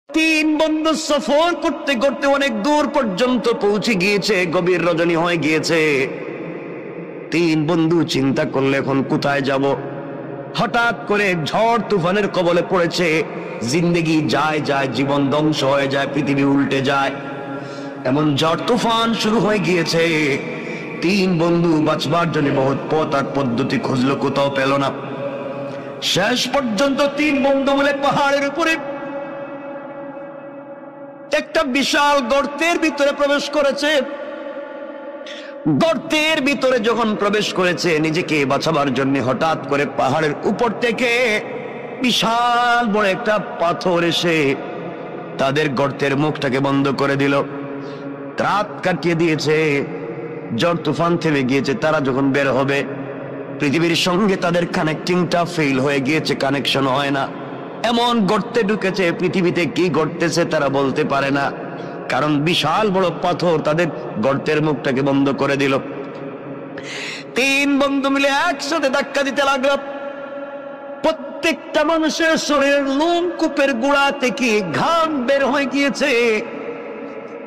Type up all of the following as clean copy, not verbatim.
তিন বন্ধু সফর করতে করতে অনেক দূর পর্যন্ত পৌঁছে গিয়েছে, গভীর রজনী হয়ে গিয়েছে। তিন বন্ধু চিন্তা করলে এখন কোথায় যাব। হঠাৎ করে ঝড় তুফানের কবলে পড়েছে। জিন্দেগি যায় যায়, জীবন ধ্বংস হয়ে যায়, পৃথিবী উল্টে যায়, এমন ঝড় তুফান শুরু হয়ে গিয়েছে। তিন বন্ধু বাঁচবার জন্য বহুত পথ আর পদ্ধতি খুঁজলো, কোথাও পেল না। শেষ পর্যন্ত তিন বন্ধু মিলে পাহাড়ের উপরে একটা বিশাল গর্তের ভিতরে প্রবেশ করেছে। গর্তের ভিতরে যখন প্রবেশ করেছে নিজেকে বাঁচাবার জন্য, হঠাৎ করে পাহাড়ের উপর থেকে বিশাল বড় একটা পাথর এসে তাদের গর্তের মুখটাকে বন্ধ করে দিল, রাত কাটিয়ে দিয়েছে। ঝড় তুফান থেমে গিয়েছে। তারা যখন বের হবে, পৃথিবীর সঙ্গে তাদের কানেক্টিংটা ফেল হয়ে গিয়েছে, কানেকশন হয় না। এমন গর্তে ঢুকেছে, পৃথিবীতে কি ঘটতেছে তারা বলতে পারে না, কারণ বিশাল বড় পাথর তাদের গর্তের মুখটাকে বন্ধ করে দিল। তিন বন্ধু মিলে একসাথে ধাক্কা দিতে লাগলো। প্রত্যেকটা মানুষের শরীরের লোমকূপের গোড়া থেকে ঘাম বের হয়ে গিয়েছে,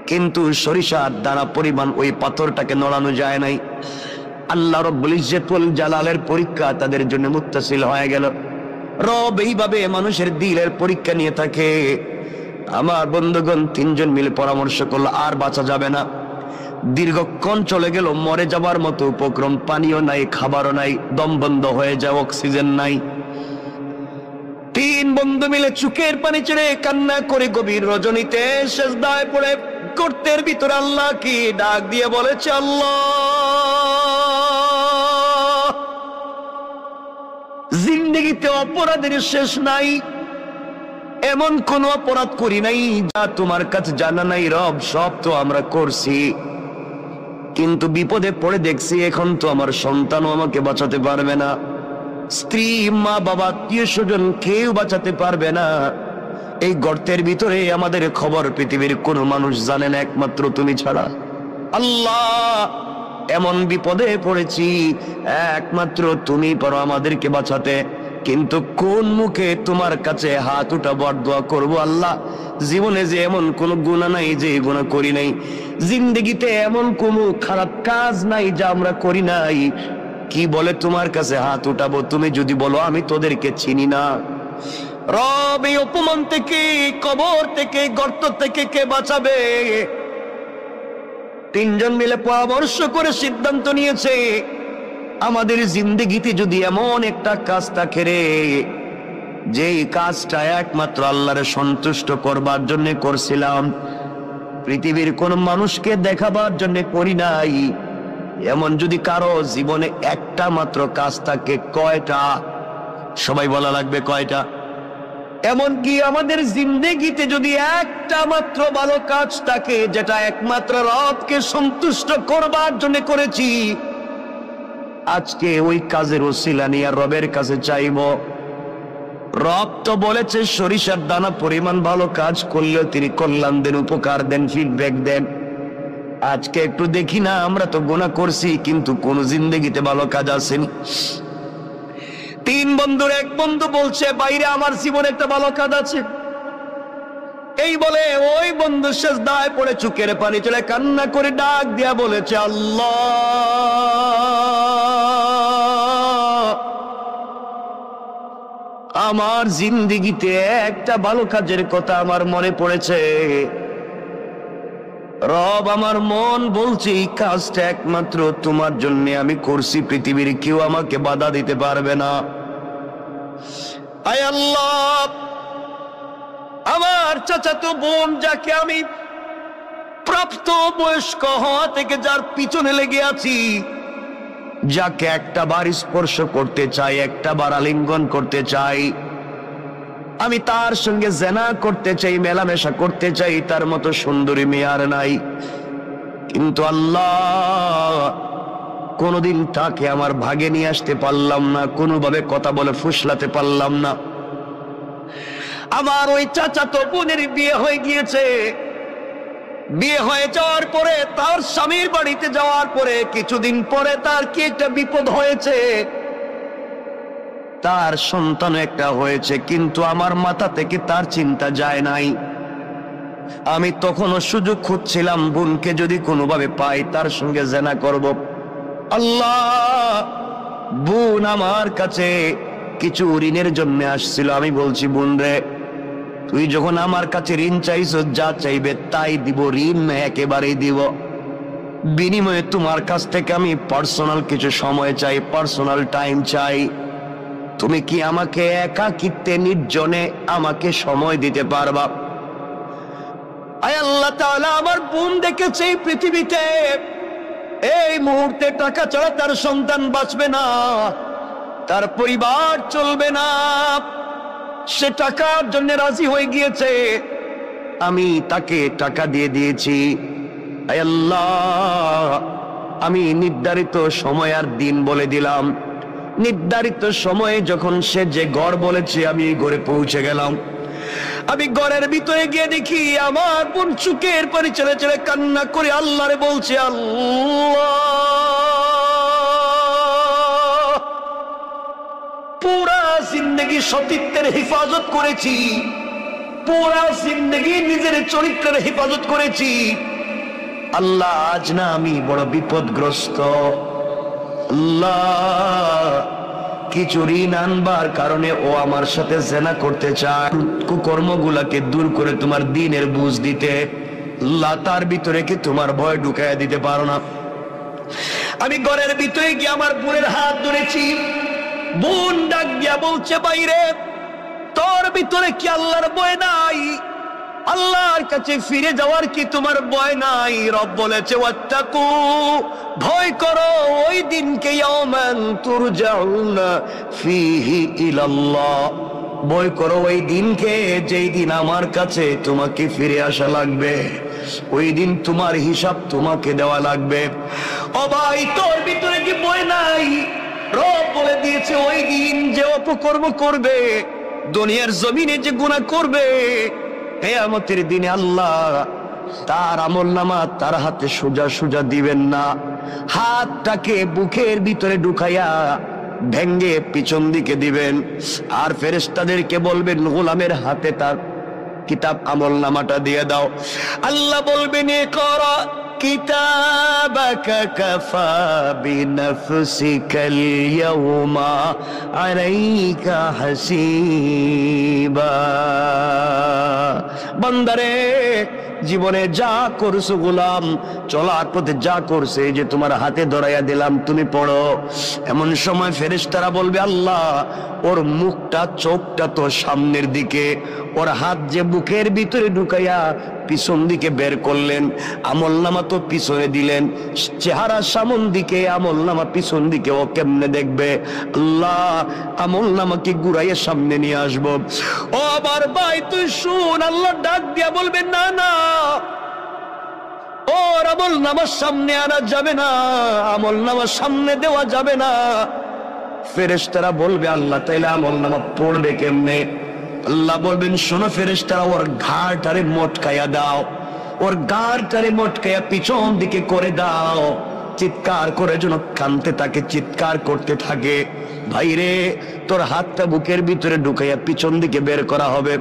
কিন্তু সরিষার দানা পরিমাণ ওই পাথরটাকে নড়ানো যায় নাই। আল্লাহ রব্বুল ইজ্জতুল জালালের পরীক্ষা তাদের জন্য মুত্তাসিল হয়ে গেল। রব এইভাবে মানুষের দিলের পরীক্ষা নিয়ে থাকে। আমার বন্ধুগণ তিনজন মিলে পরামর্শ করলো, আর বাঁচা যাবে না। দীর্ঘক্ষণ চলে গেল, মরে যাবার মতো উপক্রম, পানিও নাই, খাবারও নাই, দম বন্ধ হয়ে যায়, অক্সিজেন নাই। তিন বন্ধু মিলে চোখের পানি ছেড়ে কান্না করে গভীর রজনীতে সেজদায় পড়ে গর্তের ভিতরে আল্লাহ কি ডাক দিয়ে বলেছে, আল্লাহ, জিন্দেগিতে অপরাধের শেষ নাই, এমন কোন অপরাধ করি নাই যা তোমার কাছে জানা নাই। রব, সব তো আমরা করছি, কিন্তু বিপদে পড়ে দেখছি এখন তো আমার সন্তানও আমাকে বাঁচাতে পারবে না, স্ত্রী, মা, বাবা, আত্মীয় স্বজন কেউ বাঁচাতে পারবে না। এই গর্তের ভিতরে আমাদের খবর পৃথিবীর কোনো মানুষ জানে না, একমাত্র তুমি ছাড়া। আল্লাহ, এমন বিপদে পড়েছি, একমাত্র তুমি পারো আমাদেরকে বাঁচাতে, কিন্তু কোন মুখে তোমার কাছে হাত উঠাবো আর দোয়া করবো? আল্লাহ, জীবনে যে এমন কোন গুনাহ নাই যে গুনাহ করি নাই, জিন্দেগিতে এমন কোনো খারাপ কাজ নাই যা আমরা করি নাই, কি বলে তোমার কাছে হাত উঠাবো? তুমি যদি বলো আমি তোদেরকে চিনি না। রব, এই অপমান থেকে, কবর থেকে, গর্ত থেকে কে বাঁচাবে? তিনজন মিলে পরামর্শ করে সিদ্ধান্ত নিয়েছে, আমাদের জিন্দেগিতে যদি এমন একটা কাজ থাকে রে, যেই কাজটা একমাত্র আল্লাহরে সন্তুষ্ট করবার জন্য করছিলাম, পৃথিবীর কোন মানুষকে দেখাবার জন্য করি নাই, এমন যদি কারো জীবনে একটা মাত্র কাজ থাকে, কয়টা? সবাই বলা লাগবে কয়টা? এমনকি আমাদের জিন্দেগিতে যদি একটা মাত্র ভালো কাজ থাকে যেটা একমাত্র রবকে সন্তুষ্ট করবার জন্য করেছি, আজকে ওই কাজের ওসিলা নিয়ে রবের কাছে চাইব। রব তো বলেছে সরিষার দানা পরিমাণ ভালো কাজ করলেও তিনি কল্যাণ দেন, উপকার দেন, ফিডব্যাক দেন। আজকে একটু দেখি না, আমরা তো গুনাহ করছি কিন্তু কোন জিন্দেগিতে ভালো কাজ আসেনি। তিন বন্ধুর এক বন্ধু বলছে, বাইরে আমার জীবনে একটা ভালো কাজ আছে। এই বলে ওই বন্ধু সেজদায় পড়ে চোখের পানি চলে কান্না করে ডাক দিয়া বলেছে, আল্লাহ, আমার জিন্দেগিতে একটা ভালো কাজের কথা আমার মনে পড়েছে। রব, আমার মন বলছে এই কাজটা একমাত্র তোমার জন্য আমি করছি, পৃথিবীর কেউ আমাকে বাধা দিতে পারবে না। আয় আল্লাহ, আমার চাচাতো বোন, যাকে আমি প্রাপ্ত বয়স্ক হওয়া থেকে যার পিছনে লেগে আছি, যাকে একটা বার স্পর্শ করতে চাই, একটা বার আলিঙ্গন করতে চাই, আমি তার সঙ্গে জেনা করতে চাই, মেলামেশা করতে চাই, তার মতো সুন্দরী মেয়ে আর নাই, কিন্তু আল্লাহ কোনোদিন তাকে আমার ভাগে নিয়ে আসতে পারলাম না, কোনোভাবে কথা বলে ফুসলাতে পারলাম না। আমার ওই চাচাতো বোনের বিয়ে হয়ে গিয়েছে। বিয়ে হয়ে যাওয়ার পরে, তার স্বামীর বাড়িতে যাওয়ার পরে কিছুদিন পরে তার কি একটা বিপদ হয়েছে, তার সন্তান একটা হয়েছে, কিন্তু আমার মাথা থেকে তার চিন্তা যায় নাই। আমি তখনও সুযোগ খুঁজছিলাম, বোনকে যদি কোনোভাবে পাই তার সঙ্গে জেনা করব। আল্লাহ, বোন আমার কাছে কিছু ঋণের জন্য আসছিল। আমি বলছি, বোন রে, তুই যখন আমার কাছে ঋণ চাইছ, যা চাইবে তাই দিব, ঋণ না একেবারেই দিব। বিনিময়ে তোমার কাছ থেকে আমি পার্সোনাল কিছু সময় চাই, পার্সোনাল টাইম চাই। তুমি কি আমাকে একাকিত্বে নির্জনে আমাকে সময় দিতে পারবা? আয় আল্লাহ তাআলা, আমার বোন দেখেছে এই পৃথিবীতে এই মুহূর্তে টাকা ছাড়া তার সন্তান বাঁচবে না, তার পরিবার চলবে না। সে টাকার জন্য রাজি হয়ে গিয়েছে, আমি তাকে টাকা দিয়ে দিয়েছি। আয় আল্লাহ, আমি নির্ধারিত সময় আর দিন বলে দিলাম। নির্ধারিত সময়ে যখন সে যে ঘর বলেছে, আমি এই ঘরে পৌঁছে গেলাম। আমি ঘরের ভিতরে গিয়ে দেখি আমার বোন চুকের পানি ছেড়ে ছেড়ে কান্না করে আল্লাহরে বলছে, আল্লাহ, পুরা জিন্দগি সতীত্বের হেফাজত করেছি, পুরা জিন্দগি নিজের চরিত্রের হেফাজত করেছি। আল্লাহ, আজ না আমি বড় বিপদগ্রস্ত। আল্লাহ, কিছু ঋণ আনবার কারণে ও আমার সাথে জেনা করতে চায়। কুকর্মগুলাকে দূর করে তোমার দ্বীনের বুঝ দিতে, আল্লাহ, তার ভিতরে কি তোমার ভয় ঢুকাইয়া দিতে পারো না? আমি ঘরের ভিতরে গিয়ে আমার বোনের হাত ধরেছি। বোন ডাক দিয়া বলছে, বাইরে, তোর ভিতরে কি আল্লাহর ভয় নাই? আল্লাহর কাছে ফিরে যাওয়ার কি তোমার ভয় নাই? রব বলেছে, ওয়াত্তাকু, ভয় করো ওই দিনকে, ইয়াওমান তুরজাউনা ফীহি ইলাল্লাহ, ভয় করো ওই দিনকে যেই দিন আমার কাছে তোমাকে ফিরে আসা লাগবে, ওই দিন তোমার হিসাব তোমাকে দেওয়া লাগবে। ও ভাই, তোর ভিতরে কি ভয় নাই? রব বলে দিয়েছে, ওই দিন যে অপকর্ম করবে, দুনিয়ার জমিনে যে গুনাহ করবে, কিয়ামতের দিনে আল্লাহ তার আমলনামা তার হাতে সোজা সোজা দিবেন না। হাতটাকে বুকের ভিতরে ঢুকাইয়া ভেঙ্গে পিছন দিকে দিবেন, আর ফেরেশতাদেরকে বলবেন, গোলামের হাতে তার কিতাব আমলনামাটা দিয়ে দাও। আল্লাহ বলবেন, ইকরা কিতাবাকা কাফা বিনাফসিকাল ইয়াওমা আলাইকা হাসিবা। বান্দারে, জীবনে যা করছো গোলাম, চলার পথে যা করছে, যে তোমার হাতে ধরাইয়া দিলাম, তুমি পড়ো। এমন সময় ফেরেশতারা বলবে, আল্লাহ, ওর মুখটা চোখটা তো সামনের দিকে, ওর হাত যে বুকের ভিতরে ঢুকাইয়া পিছন দিকে বের করলেন, আমলনামা তো পিছনে দিলেন, চেহারা সামন দিকে, আমলনামা পিছন দিকে, ও কেমনে দেখবে? আল্লাহ, আমলনামাকে ঘুরাইয়া সামনে নিয়ে আসবো। ও আবার ভাই, তুই শুন, আল্লাহ ডাক দিয়া বলবেন, না না, ওর আমলনামার সামনে আনা যাবে না, আমলনামার সামনে দেওয়া যাবে না। ফেরেশতারা বলবে, আল্লাহ, তাইলে আমলনামা পড়বে কেমনে? আল্লাহ বলবেন, শোনো ফেরেশতারা, ওর ঘাড়টারে মটকাইয়া দাও, ওর ঘাড়টারে মটকাইয়া পিছন দিকে করে দাও, চিৎকার করে যেন কানতে থাকে, চিৎকার করতে থাকে। ভাইরে, তোর হাতটা বুকের ভিতরে ঢুকাইয়া পিছন দিকে বের করা হবে,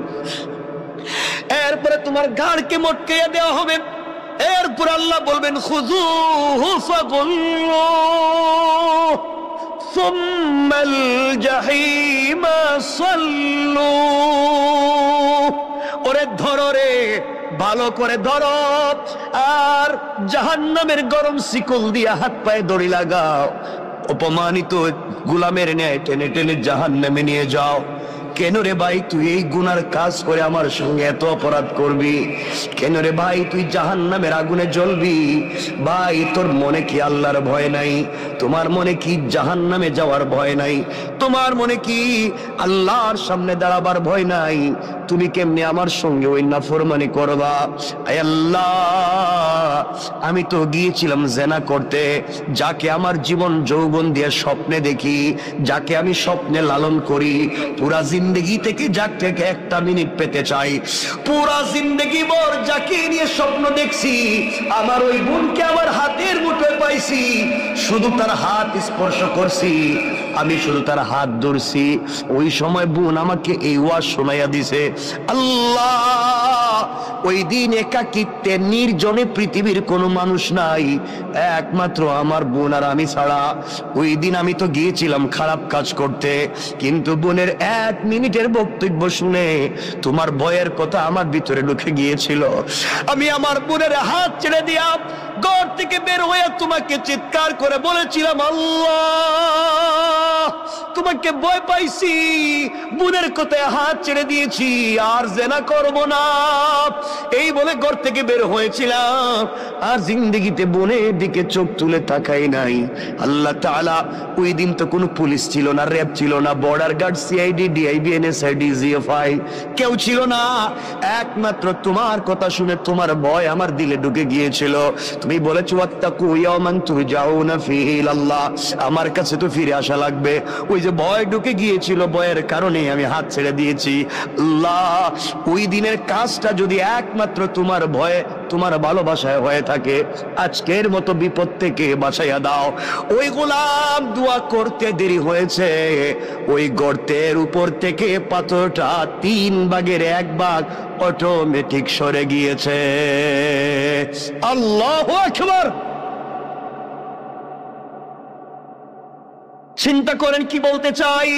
এরপরে তোমার ঘাড়কে মটকাইয়া দেওয়া হবে। এরপর আল্লাহ বলবেন, খুযূহু ফাগুল্লুহু সুম্মাল জাহিমা সাল্লু। ওরে ধরো রে, ভালো করে ধরো, আর জাহান্নামের গরম শিকল দিয়া হাত পায়ে দড়ি লাগাও, অপমানিত গোলামের ন্যায় টেনে টেনে জাহান্নামে নিয়ে যাও। কেন রে ভাই, তুই এই গুনার কাজ করে আমার সঙ্গে এত অপরাধ করবি? কেন রে ভাই, তুই জাহান্নামের আগুনে জ্বলবি? ভাই, তোর মনে কি আল্লাহর ভয় নাই? তোমার মনে কি জাহান্নামে যাওয়ার ভয় নাই? তোমার মনে কি আল্লাহর সামনে দাঁড়াবার ভয় নাই? তুমি কেমনে আমার সঙ্গে ওই নাফরমানি করবা? আয় আল্লাহ, আমি তো গিয়েছিলাম জেনা করতে, যাকে আমার জীবন যৌবন দিয়ে স্বপ্নে দেখি, যাকে আমি স্বপ্নে লালন করি, পুরা জিন্দগি থেকে যাকে একটা মিনিট পেতে চাই, পুরা জিন্দগি ভর যাকে নিয়ে স্বপ্ন দেখছি, আমার ওই বোনকে আমার হাতের মুঠোয় পাইছি, শুধু তার হাত স্পর্শ করছি, আমি শুধু তার হাত ধরছি। ওই সময় বোন আমাকে এই ওয়াজ শোনাইয়া দিছে, আল্লাহ, ওই দিন একাকিত্বে নির্জনে পৃথিবীর কোনো মানুষ নাই, একমাত্র আমার বোন আর আমি ছাড়া। ওই দিন আমি তো গিয়েছিলাম খারাপ কাজ করতে, কিন্তু বোনের 1 মিনিটের বক্তব্য শুনে তোমার ভয়ের কথা আমার ভিতরে ঢুকে গিয়েছিল। আমি আমার বোনের হাত ছেড়ে দিয়া ঘর থেকে বের হয়ে তোমাকে চিৎকার করে বলেছিলাম, আল্লাহ তোমাকে ভয় পাইছি, বোনের কথায় হাত ছেড়ে দিয়েছি, আর জেনা করব না, এই বলে ঘর থেকে বের হয়েছিলাম। আর জিন্দেগিতে বোনের দিকে চোখ তুলে তাকাই নাই। আল্লাহ তাআলা, ওই দিন তো কোনো পুলিশ ছিল না, র্যাব ছিল না, border guard, CID, DIB, NSI, DGFI কেউ ছিল না। একমাত্র তোমার কথা শুনে তোমার ভয় আমার দিলে ঢুকে গিয়েছিল। তুমি বলেছো ওয়াত্তাকু ইয়াওমান তুরজাউনা ফীহি ইলাল্লাহ, আমার কাছে তো ফিরে আসা লাগবে। ওই যে ভয় ঢুকে গিয়েছিল, ভয়ের কারণে আমি হাত ছেড়ে দিয়েছি। আল্লাহ, ওই দিনের কাজটা যদি একমাত্র তোমার ভয়ে, তোমার ভালোবাসায় হয়ে থাকে, আজকের মতো বিপদ থেকে বাঁচাইয়া দাও। ওই গোলাম দোয়া করতে দেরি হয়েছে, ওই গর্তের উপর থেকে পাথরটা 3 ভাগের 1 ভাগ অটোমেটিক সরে গিয়েছে। আল্লাহু আকবার। চিন্তা করেন কি বলতে চাই।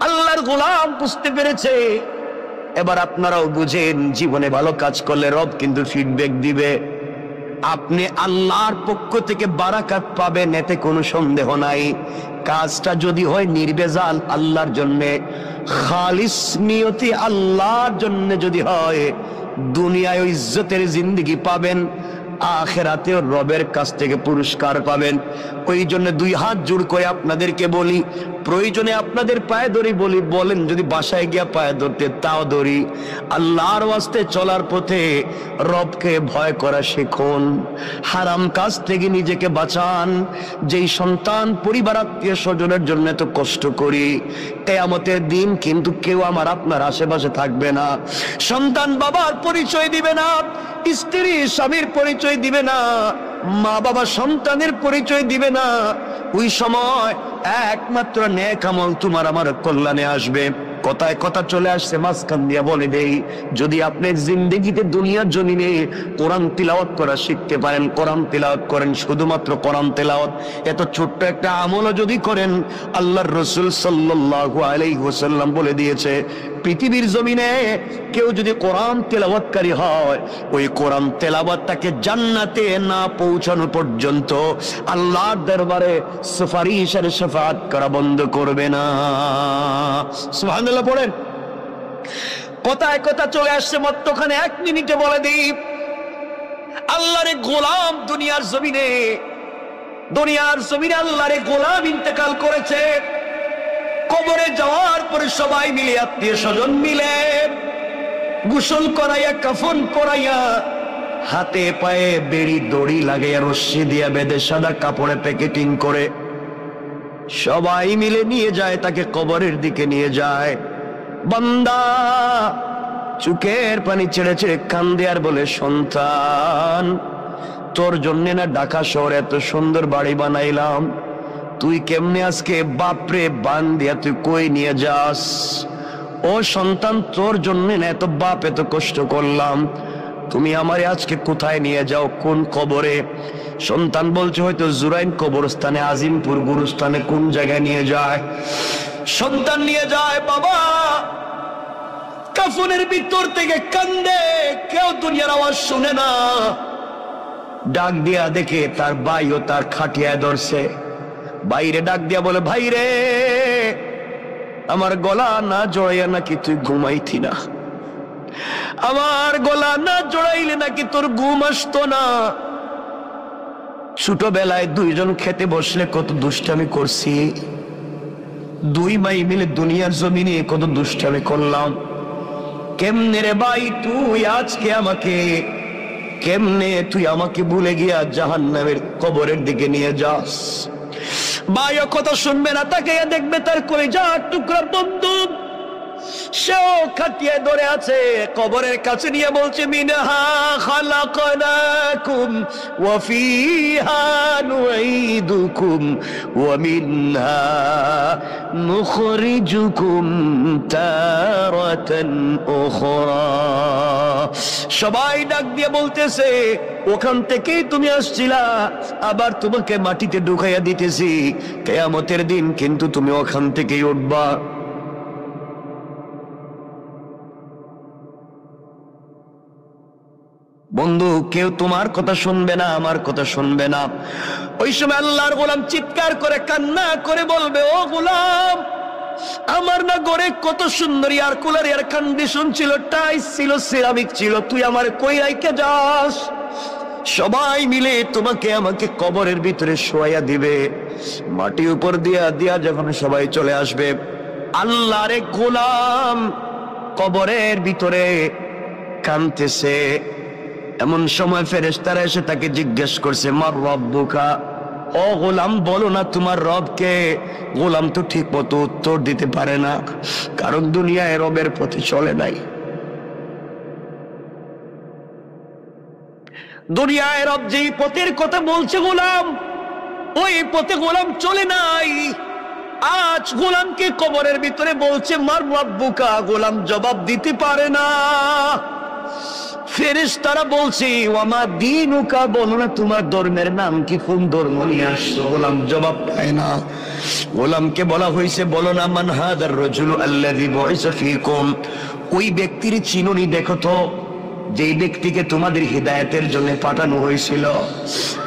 আল্লাহর গোলাম বুঝতে পেরেছে। এবার আপনারাও বুঝেন, জীবনে ভালো কাজ করলে রব কিন্তু ফিডব্যাক দিবে। আপনি আল্লাহর পক্ষ থেকে বারাকাত পাবেন, এতে কোনো সন্দেহ নাই। কাজটা যদি হয় নির্বেজাল আল্লাহর জন্য, খালিস নিয়তি আল্লাহর জন্য যদি হয়, দুনিয়ায় ইজ্জতের জিন্দেগি পাবেন, আখিরাতেও রবের কাছ থেকে পুরস্কার পাবেন। ওই জন্য 2 হাত জোড় করে আপনাদেরকে বলি, প্রয়োজনে আপনাদের পায়ে ধরি বলি, বলেন যদি বাসায় গিয়া পায়ে ধরতে তাও ধরি। আল্লাহর ওয়াস্তে চলার পথে রবকে ভয় করা শিখুন, হারাম কাজ থেকে নিজেকে বাঁচান। যেই সন্তান পরিবার আত্মীয় স্বজনের জন্য এত কষ্ট করি, কিয়ামতের দিন কিন্তু কেউ আমার আপনার আশেপাশে থাকবে না। সন্তান বাবার পরিচয় দিবে না, স্ত্রী স্বামীর পরিচয় দিবে না, মা বাবা সন্তানের পরিচয় দিবে না। ওই সময় একমাত্র নেক আমল তোমার আমার কল্যাণে আসবে। কথায় কথা চলে আসছে, মাঝখান দিয়া বলে দেই, যদি আপনি জিন্দেগিতে দুনিয়ার জমিনে কোরআন তিলাওয়াত করা শিখতে পারেন, কোরআন তিলাওয়াত করেন, শুধুমাত্র কোরআন তিলাওয়াত, এত ছোট্ট একটা আমলও যদি করেন, আল্লাহর রাসূল সাল্লাল্লাহু আলাইহি ওয়াসাল্লাম বলে দিয়েছে, পৃথিবীর জমিনে কেউ যদি কোরআন তেলাওয়াতকারী হয়, ওই কোরআন তেলাওয়াত তাকে জান্নাতে না পৌঁছানো পর্যন্ত আল্লাহর দরবারে সুপারিশ আর শাফাআত করা বন্ধ করবে না। সুবহানাল্লাহ পড়েন। কথায় কথা চলে আসছে, মধ্যখানে 1 মিনিটে বলে দিই, আল্লাহর গোলাম দুনিয়ার জমিনে আল্লাহর গোলাম ইন্তেকাল করেছে। কবরে যাওয়ার পরে সবাই মিলে, আত্মীয় স্বজন মিলে গোসল করাইয়া, কাফন পরাইয়া, হাতে পায়ে বেড়ি দড়ি লাগাইয়া, রশ্মি দিয়া বেঁধে সাদা কাপড়ে প্যাকেটিং করে সবাই মিলে নিয়ে যায়, তাকে কবরের দিকে নিয়ে যায়। বান্দা চোখের পানি ছেড়ে ছেড়ে কান্দে আর বলে, সন্তান তোর জন্য না ঢাকা শহরে এত সুন্দর বাড়ি বানাইলাম, তুই কেমনে আজকে বাপরে বান দিয়া তুই কই নিয়ে যাস? ও সন্তান, তোর জন্য না এত বাপ এত কষ্ট করলাম, তুমি আমারে আজকে কোথায় নিয়ে যাও, কোন কবরে? সন্তান বলছে, হয়তো জুরাইন কবরস্থানে, আজিমপুর গুরুস্থানে, কোন জায়গায় নিয়ে যায়? সন্তান নিয়ে যায়, বাবা কাফনের ভিতর থেকে কান্দে, কেউ দুনিয়ার আওয়াজ শুনে না। ডাক দিয়া দেখে তার ভাইও তার খাটিয়ায় ধরছে। বাইরে ডাক দিয়া বলে, ভাই রে, আমার গলা না জড়াইয়া নাকি তুই ঘুমাইতি না? আমার গলা না জড়াইলে নাকি তোর ঘুম আসতো না? ছোটবেলায় 2 জন খেতে বসলে কত দুষ্টামি করছি, 2 ভাই মিলে দুনিয়ার জমিনে কত দুষ্টামি করলাম। কেমনে রে ভাই তুই আজকে আমাকে, কেমনে তুই আমাকে ভুলে গিয়া জাহান্নামের কবরের দিকে নিয়ে যাস? ভাইও কথা শুনবে না, তাকে দেখবে তার কলিজার টুকরা বন্ধু, সেও খাটিয়ে ধরে আছে, কবরের কাছে নিয়ে বলছে, মিনহা খালাকনাকুম ওয়া ফিহা নুঈদুকুম ওয়া মিনহা নুখরিজুকুম তারাতান উখরা। সবাই ডাক দিয়ে বলতেছে, ওখান থেকেই তুমি আসছিলা, আবার তোমাকে মাটিতে ঢুকাইয়া দিতেছি, কিয়ামতের দিন কিন্তু তুমি ওখান থেকেই উঠবা। বন্ধু, কেউ তোমার কথা শুনবে না, আমার কথা শুনবে না। ওই সময় আল্লাহর গোলাম চিৎকার করে কান্না করে বলবে, ও গোলাম, আমার না ঘরে কত সুন্দর এয়ার কুলার, এয়ার কন্ডিশন ছিল, টাইলস ছিল, সিরামিক ছিল, তুই আমার কই রাইখা যাস? সবাই মিলে তোমাকে আমাকে কবরের ভিতরে শোয়াইয়া দিবে। মাটি উপর দিয়া দিয়া যখন সবাই চলে আসবে, আল্লাহর এক গোলাম কবরের ভিতরে কাঁদতেছে। এমন সময় ফেরেশতারা এসে তাকে জিজ্ঞেস করছে, মার রব্বুকা, ও গোলাম বলো না তোমার রবকে। গোলাম তো ঠিক মতো উত্তর দিতে পারে না, কারণ দুনিয়ায় রবের পথে চলে নাই। দুনিয়ায় রব যেই পথের কথা বলছে গোলাম, ওই পথে গোলাম চলে নাই। আজ গোলামকে কবরের ভিতরে বলছে মার রব্বুকা, গোলাম জবাব দিতে পারে না। ফেরেশতারা বলছে, ওয়ামা দীনুকা, বলো না তোমার ধর্মের নাম কি, কোন ধর্ম নিয়ে আসছো? গোলাম জবাব পায় না। গোলামকে বলা হয়েছে, বলো না মান হাদার রাজুলু আল্লাযী বুইসা ফীকুম, ওই ব্যক্তির চিনুনি দেখো তো, যেই ব্যক্তিকে তোমাদের হিদায়াতের জন্য পাঠানো হয়েছিল।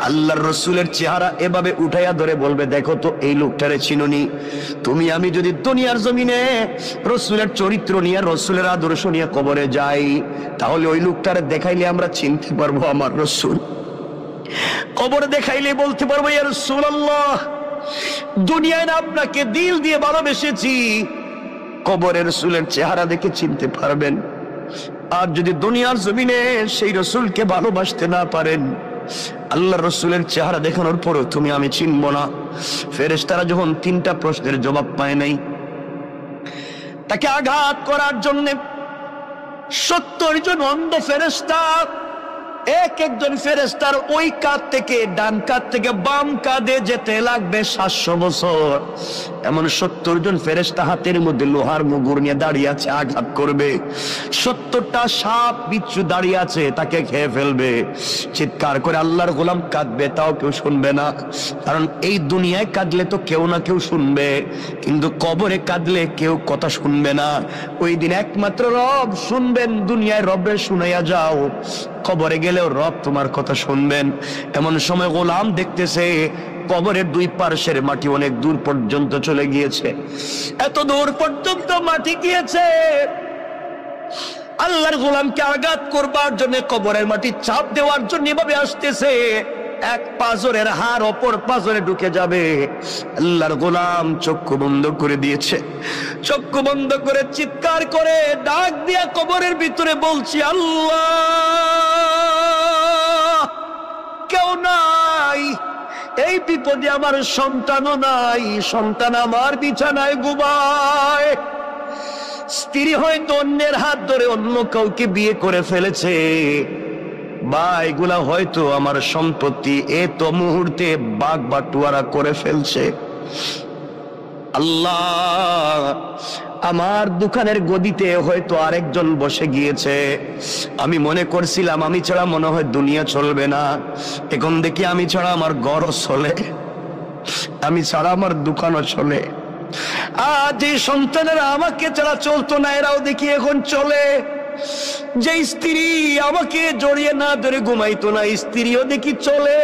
আল্লাহর রসুলের চেহারা এভাবে উঠাইয়া ধরে বলবে, দেখো তো এই লোকটারে চিনুনি? তুমি আমি যদি দুনিয়ার জমিনে রসুলের চরিত্র নিয়ে, রসুলের আদর্শ নিয়ে কবরে যাই, তাহলে ওই লোকটারে দেখাইলে আমরা চিনতে পারবো আমার রসুল। কবরে দেখাইলে বলতে পারবো, ইয়া রাসূলুল্লাহ, দুনিয়ায় না আপনাকে দিল দিয়ে ভালোবেসেছি, কবরে রসুলের চেহারা দেখে চিনতে পারবেন। আর যদি দুনিয়ার জমিনে সেই রসুলকে ভালোবাসতে না পারেন, আল্লাহ রসুলের চেহারা দেখানোর পরও তুমি আমি চিনব না। ফেরেশতারা যখন 3টা প্রশ্নের জবাব পায় নাই, তাকে আঘাত করার জন্য 70 জন অন্ধ ফেরেশতা, এক একজন ফেরেশতার ওই কাঁধ থেকে ডান কাঁধ থেকে বাম কাঁধে যেতে লাগবে 700 বছর। এমন 70 জন ফেরেশতা হাতের মধ্যে লোহার মুগুর নিয়ে দাঁড়িয়ে আছে, আঘাত করবে। 70টা সাপ বিচ্ছু দাঁড়িয়ে আছে, তাকে খেয়ে ফেলবে। চিৎকার করে আল্লাহর গোলাম কাঁদবে, তাও কেউ শুনবে না, কারণ এই দুনিয়ায় কাঁদলে তো কেউ না কেউ শুনবে, কিন্তু কবরে কাঁদলে কেউ কথা শুনবে না। ওই দিন একমাত্র রব শুনবেন। দুনিয়ায় রবে শুনাইয়া যাও, কবরে গেলেও রব তোমার কথা শুনবেন। এমন সময় গোলাম দেখতেছে কবরের 2 পার্শ্বের মাটি অনেক দূর পর্যন্ত চলে গিয়েছে। এত দূর পর্যন্ত মাটি গিয়েছে, আল্লাহর গোলামকে আঘাত করবার জন্য, কবরের মাটি চাপ দেওয়ার জন্য এভাবে আসতেছে। এক পাঁজরের হাড় অপর পাঁজরে ঢুকে যাবে। আল্লাহর গোলাম চক্ষু বন্ধ করে দিয়েছে। চক্ষু বন্ধ করে চিৎকার করে ডাক দিয়া কবরের ভিতরে বলছি, আল্লাহ, কেউ নাই, এই বিপদে আমার সন্তানও নাই, সন্তান আমার বিছানায় ঘুমায়, স্ত্রী হয়তো অন্যের হাত ধরে অন্য কাউকে বিয়ে করে ফেলেছে, বা এগুলা হয়তো আমার সম্পত্তি এত মুহূর্তে বাগ বাটুয়ারা করে ফেলছে। আল্লাহ, আমার দোকানের গদিতে হয়তো আরেকজন বসে গিয়েছে। আমি মনে করছিলাম আমি ছাড়া মনে হয় দুনিয়া চলবে না, এখন দেখি আমি ছাড়া আমার ঘরও চলে, আমি ছাড়া আমার দোকানও চলে। আজ এই সন্তানেরা আমাকে ছাড়া চলতো না, এরাও দেখি এখন চলে। যে স্ত্রী আমাকে জড়িয়ে না ধরে ঘুমাইতো না, স্ত্রীও দেখি চলে।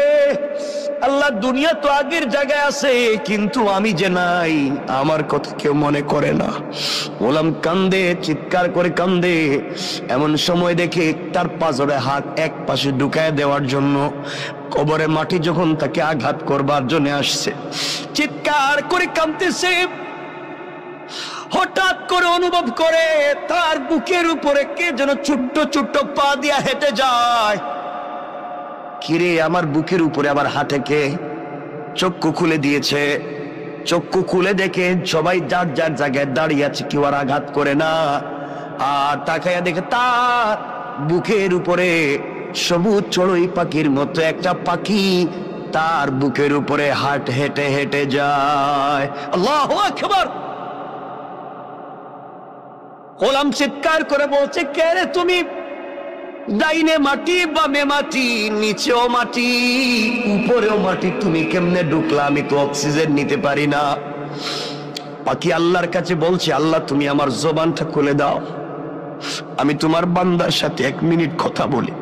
আল্লাহ, দুনিয়া তো আগের জায়গায় আছে, কিন্তু আমি যে নাই, আমার কথা কেউ মনে করে না। গোলাম কান্দে, চিৎকার করে কান্দে। এমন সময় দেখে তার পাঁজরে হাত এক পাশে ঢুকায় দেওয়ার জন্য কবরে মাটি যখন তাকে আঘাত করবার জন্য আসছে, চিৎকার করে কাঁদতেছে। হঠাৎ করে অনুভব করে তার বুকের উপরে কে যেন ছোট্ট ছোট্ট পা দিয়া হেঁটে যায়। কিরে, আমার বুকের উপরে আবার হাঁটে কে? চক্ষু খুলে দিয়েছে। চক্ষু খুলে দেখে সবাই যার যার জায়গায় দাঁড়িয়ে আছে, কেউ আর আঘাত করে না। আর তাকাইয়া দেখে তার বুকের উপরে সবুজ চড়ুই পাখির মতো একটা পাখি তার বুকের উপরে হেঁটে হেঁটে যায়। আল্লাহু আকবার। গোলাম চিৎকার করে বলছে, কে রে তুমি? ডাইনে মাটি, বামে মাটি, নিচেও মাটি, উপরেও মাটি, তুমি কেমনে ঢুকলা? আমি তো অক্সিজেন নিতে পারি না। পাখি আল্লাহর কাছে বলছে, আল্লাহ তুমি আমার জবানটা খুলে দাও, আমি তোমার বান্দার সাথে 1 মিনিট কথা বলি।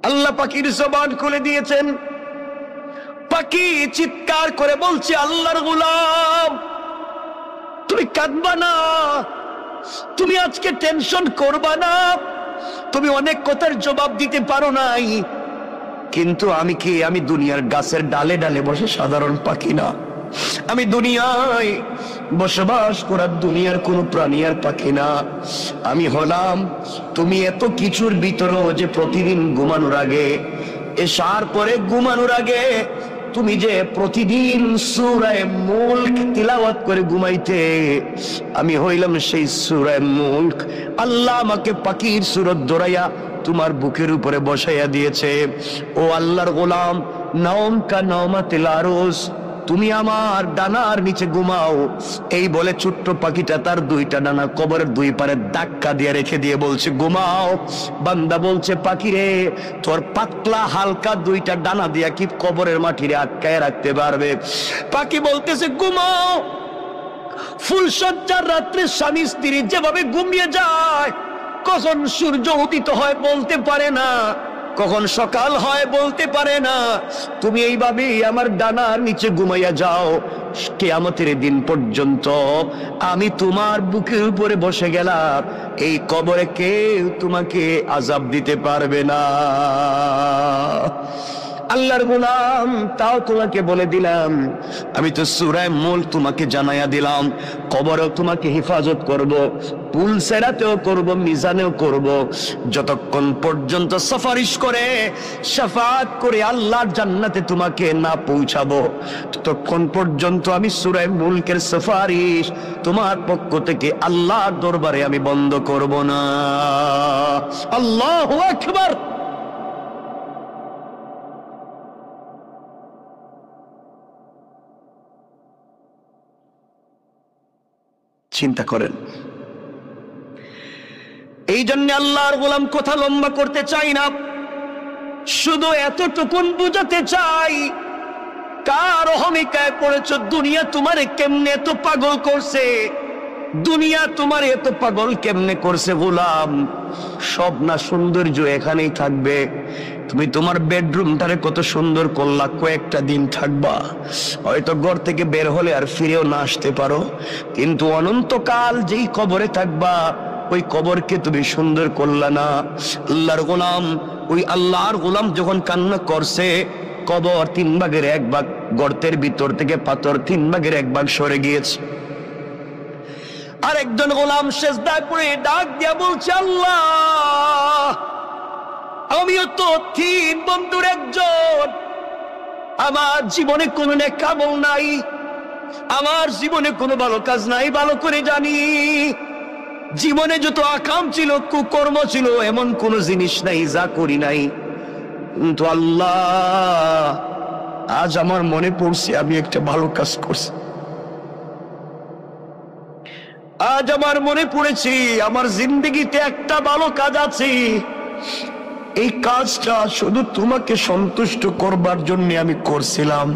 আল্লাহ পাখির জবান খুলে দিয়েছেন। পাখি চিৎকার করে বলছে, আল্লাহর গোলাম তুমি কাঁদবা না, তুমি আজকে টেনশন করবা না, তুমি অনেক কথার জবাব দিতে পারো নাই, কিন্তু আমি কি, আমি দুনিয়ার গাছের ডালে ডালে বসে সাধারণ পাখি না, আমি দুনিয়ায় বসবাস করার দুনিয়ার কোন প্রাণী আর পাখি না, আমি হলাম তুমি এত কিছুর ভিতরেও যে প্রতিদিন ঘুমানোর আগে, এশার পরে ঘুমানোর আগে তুমি যে প্রতিদিন সূরা মুলক তিলাওয়াত করে ঘুমাইতে, আমি হইলাম সেই সূরা মুলক। আল্লাহ আমাকে পাখির সূরত ধরাইয়া তোমার বুকের উপরে বসাইয়া দিয়েছে। ও আল্লাহর গোলাম, নাওম কা নাওমাতিল আরুস, তুমি আমার ডানার নিচে ঘুমাও। এই বলে ছোট্ট পাখিটা তার 2টা ডানা কবরের 2 পারে ধাক্কা দিয়ে রেখে দিয়ে বলছে ঘুমাও। বান্দা বলছে, পাখি রে, তোর পাতলা হালকা 2টা ডানা দিয়া কি কবরের মাটিরে আটকায় রাখতে পারবে? পাখি বলতেছে ঘুমাও। ফুলসজ্জার রাত্রে স্বামী স্ত্রী যেভাবে ঘুমিয়ে যায়, কখন সূর্য উদিত হয় বলতে পারে না, কখন সকাল হয় বলতে পারে না, তুমি এইভাবেই আমার ডানার নিচে ঘুমাইয়া যাও, কিয়ামতের দিন পর্যন্ত আমি তোমার বুকের উপরে বসে গেলাম, এই কবরে কেউ তোমাকে আযাব দিতে পারবে না। আল্লাহর গোলাম, তাও তোমাকে বলে দিলাম, আমি তো সূরা মুলক তোমাকে জানাইয়া দিলাম, কবরেও তোমাকে হেফাজত করব, পুলসেরাতেও করব, মিজানেও করব, যতক্ষণ পর্যন্ত সুপারিশ করে শাফাআত করে আল্লাহর জান্নাতে তোমাকে না পৌঁছাবো, ততক্ষণ পর্যন্ত আমি সূরা মুলকের সুপারিশ তোমার পক্ষ থেকে আল্লাহর দরবারে আমি বন্ধ করব না। আল্লাহু আকবার। চিন্তা করেন। এই জন্য আল্লাহর গোলাম কথা লম্বা করতে চাই না, শুধু এতটুকুন বুঝাতে চাই, কার অহমিকায় পড়েছ? দুনিয়া তোমারে কেমনে এত পাগল করছে? দুনিয়া তোমার এত পাগল কেমনে করছে গোলাম? সব না সৌন্দর্য এখানেই থাকবে। তুমি তোমার বেডরুমটারে কত সুন্দর করলা, কয়েকটা দিন থাকবা, হয়তো ঘর থেকে বের হলে আর ফিরেও না আসতে পারো, কিন্তু অনন্তকাল যেই কবরে থাকবা, ওই কবরকে তুমি সুন্দর করলা না। আল্লাহর গোলাম, ওই আল্লাহর গোলাম যখন কান্না করছে, কবর 3 ভাগের 1 ভাগ, গর্তের ভিতর থেকে পাথর 3 ভাগের 1 ভাগ সরে গিয়েছে। আর একজন গোলাম সেজদায় পড়ে ডাক দিয়া বলছে, আল্লাহ আমিও তো 3 বন্ধুর একজন, আমার জীবনে কোনো নেক আমল নাই, আমার জীবনে কোনো ভালো কাজ নাই, ভালো করে জানি, জীবনে যত আকাম ছিল, কুকর্ম ছিল, এমন কোন জিনিস নাই যা করি নাই, কিন্তু আল্লাহ আজ আমার মনে পড়ছে আমি একটা ভালো কাজ করছি। আজ আমার মনে পড়েছি আমার জিন্দেগিতে একটা ভালো কাজ আছে, এই কাজটা শুধু তোমাকে সন্তুষ্ট করবার জন্য আমি করছিলাম,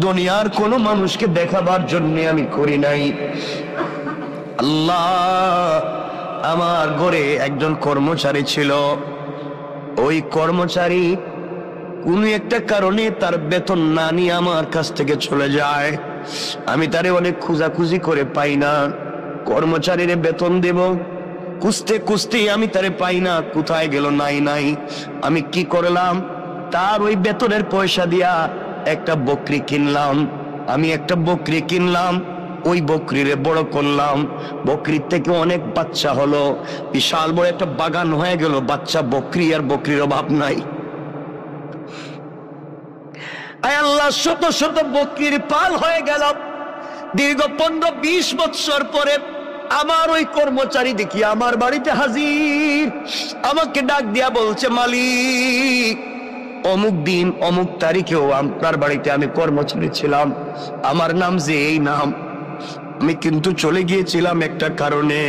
দুনিয়ার কোনো মানুষকে দেখাবার জন্য আমি করি নাই। আল্লাহ, আমার ঘরে একজন কর্মচারী ছিল, ওই কর্মচারী কোনো একটা কারণে তার বেতন না নিয়ে আমার কাছ থেকে চলে যায়, আমি তারে অনেক খোঁজাখুঁজি করে পাই না, কর্মচারীর বেতন দেব, খুঁজতে খুঁজতে আমি তারে পাই না, কোথায় গেল নাই নাই। আমি কি করলাম, তার ওই বেতনের পয়সা দিয়া একটা বকরি কিনলাম, আমি একটা বকরি কিনলাম, ওই বকরিরে বড় করলাম, বকরির থেকে অনেক বাচ্চা হলো, বিশাল বড় একটা বাগান হয়ে গেল, বাচ্চা বকরি আর বকরির অভাব নাই। আল্লাহ, শত শত বকরির পাল হয়ে গেল। দীর্ঘ 15-20 বছর পরে আমার ওই কর্মচারী দেখি আমার বাড়িতে হাজির, আমাকে ডাক দিয়া বলছে, মালিক অমুক দিন অমুক তারিখেও আপনার বাড়িতে আমি কর্মচারী ছিলাম, আমার নাম যে এই নাম, আমি কিন্তু চলে গিয়েছিলাম একটা কারণে।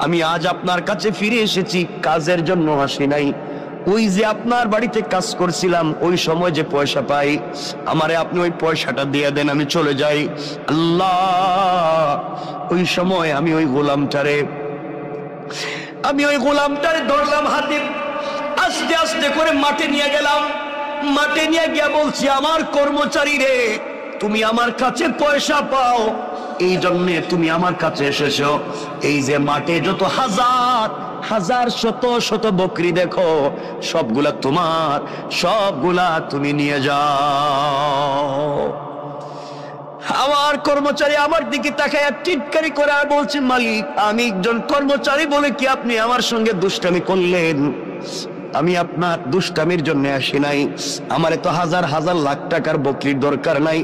আমি আজ আপনার কাছে ফিরে এসেছি, কাজের জন্য আসি নাই। ওই যে আপনার বাড়িতে কাজ করছিলাম, ওই সময় যে পয়সা পাই, আমারে আপনি ওই পয়সাটা দিয়ে দেন, আমি চলে যাই। আল্লাহ, ওই সময় আমি ওই গোলামটারে ধরলাম হাতে, আস্তে আস্তে করে মাঠে নিয়ে গেলাম। মাঠে নিয়ে গিয়া বলছি, আমার কর্মচারী রে, তুমি আমার কাছে পয়সা পাও, এই জন্য তুমি আমার কাছে এসেছো। এই যে মাঠে যত হাজার হাজার শত শত বকরি দেখো, সবগুলা তোমার, সবগুলা তুমি নিয়ে যাও। আমার কর্মচারী আমার দিকে তাকায় টিটকারি করে আর বলছে, মালিক, আমি একজন কর্মচারী বলে কি আপনি আমার সঙ্গে দুষ্টামি করলেন? আমি আপনার দুষ্টামির জন্য আসি নাই। আমার তো হাজার হাজার লাখ টাকার বকরির দরকার নাই।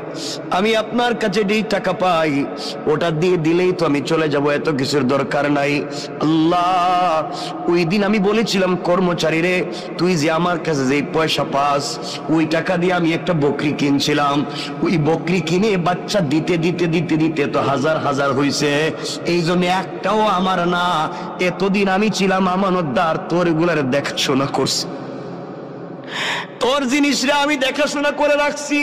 আমি আপনার কাছে যেই টাকা পাই ওটা দিয়ে দিলেই তো আমি চলে যাব, এত কিছুর দরকার নাই। আল্লাহ, ওই দিন আমি বলেছিলাম, কর্মচারী রে, তুই যে আমার কাছে যেই পয়সা পাস, ওই টাকা দিয়ে আমি একটা বকরি কিনছিলাম। ওই বকরি কিনে বাচ্চা দিতে দিতে দিতে দিতে তো হাজার হাজার হয়েছে। এই জন্য একটাও আমার না। এতদিন আমি ছিলাম আমানতদার, তোর এগুলার দেখাশোনা করছি, তোর জিনিসরা আমি দেখাশোনা করে রাখছি।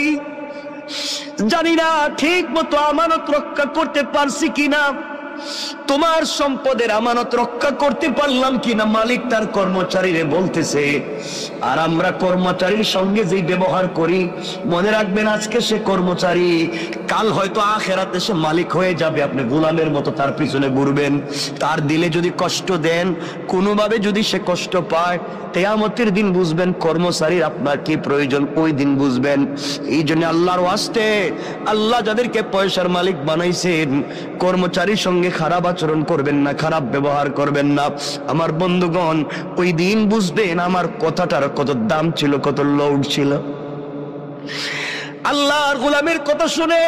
জানি না ঠিক মতো আমানত রক্ষা করতে পারছি কিনা, তোমার সম্পদের আমানত রক্ষা করতে পারলাম কিনা। মালিক তার কর্মচারীরে বলতেছে, আর আমরা কর্মচারীর সঙ্গে যে ব্যবহার করি, মনে রাখবেন আজকে সে কর্মচারী, কাল হয়তো আখেরাতে সে মালিক হয়ে যাবে। আপনি গোলামের মতো তার পিছনে ঘুরবেন। তার দিলে যদি কষ্ট দেন, কোনোভাবে যদি সে কষ্ট পায়, কিয়ামতের দিন বুঝবেন কর্মচারীর আপনার কি প্রয়োজন, ওই দিন বুঝবেন। এই জন্য আল্লাহর ওয়াস্তে, আল্লাহ যাদেরকে পয়সার মালিক বানাইছেন, কর্মচারীর সঙ্গে খারাপ আচরণ করবেন না, খারাপ ব্যবহার করবেন না। আমার বন্ধুগণ, ওই দিন বুঝবেন আমার কথাটার কত দাম ছিল, কত লউড ছিল। আল্লাহর গোলামের কথা শুনে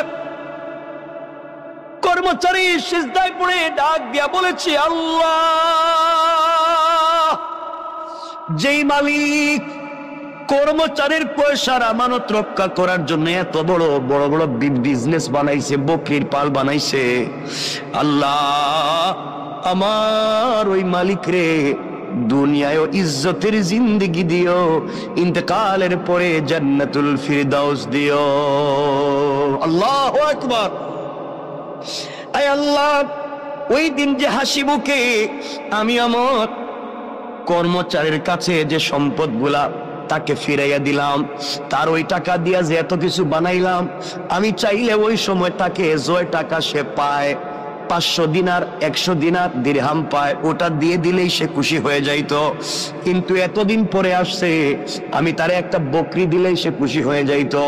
কর্মচারী সিজদায় পড়ে ডাক দিয়া বলেছে, আল্লাহ, যেই মালিক কর্মচারীর পয়সার আমানত রক্ষা করার জন্য এত বড় বড় বড় বিজনেস বানাইছে, বকরির পাল বানাইছে, আল্লাহ, আমার ওই মালিক রে দুনিয়ায় ইজ্জতের জিন্দেগি দিও, ইন্তেকালের পরে জান্নাতুল ফিরদাউস দিও। আল্লাহু আকবার। আয় আল্লাহ, ওই দিন যে হাসি মুখে আমি আমার কর্মচারীর কাছে যে সম্পদগুলা তাকে ফিরাইয়া দিলাম, তার ওই টাকা দিয়া যে এত কিছু বানাইলাম, আমি চাইলে ওই সময় তাকে যে টাকা সে পায়, 500 দিনার 100 দিনার দিরহাম পায়, ওটা দিয়ে দিলেই সে খুশি হয়ে যাইতো। কিন্তু এতদিন পরে আসছে, আমি তারে একটা বকরি দিলেই সে খুশি হয়ে যাইতো।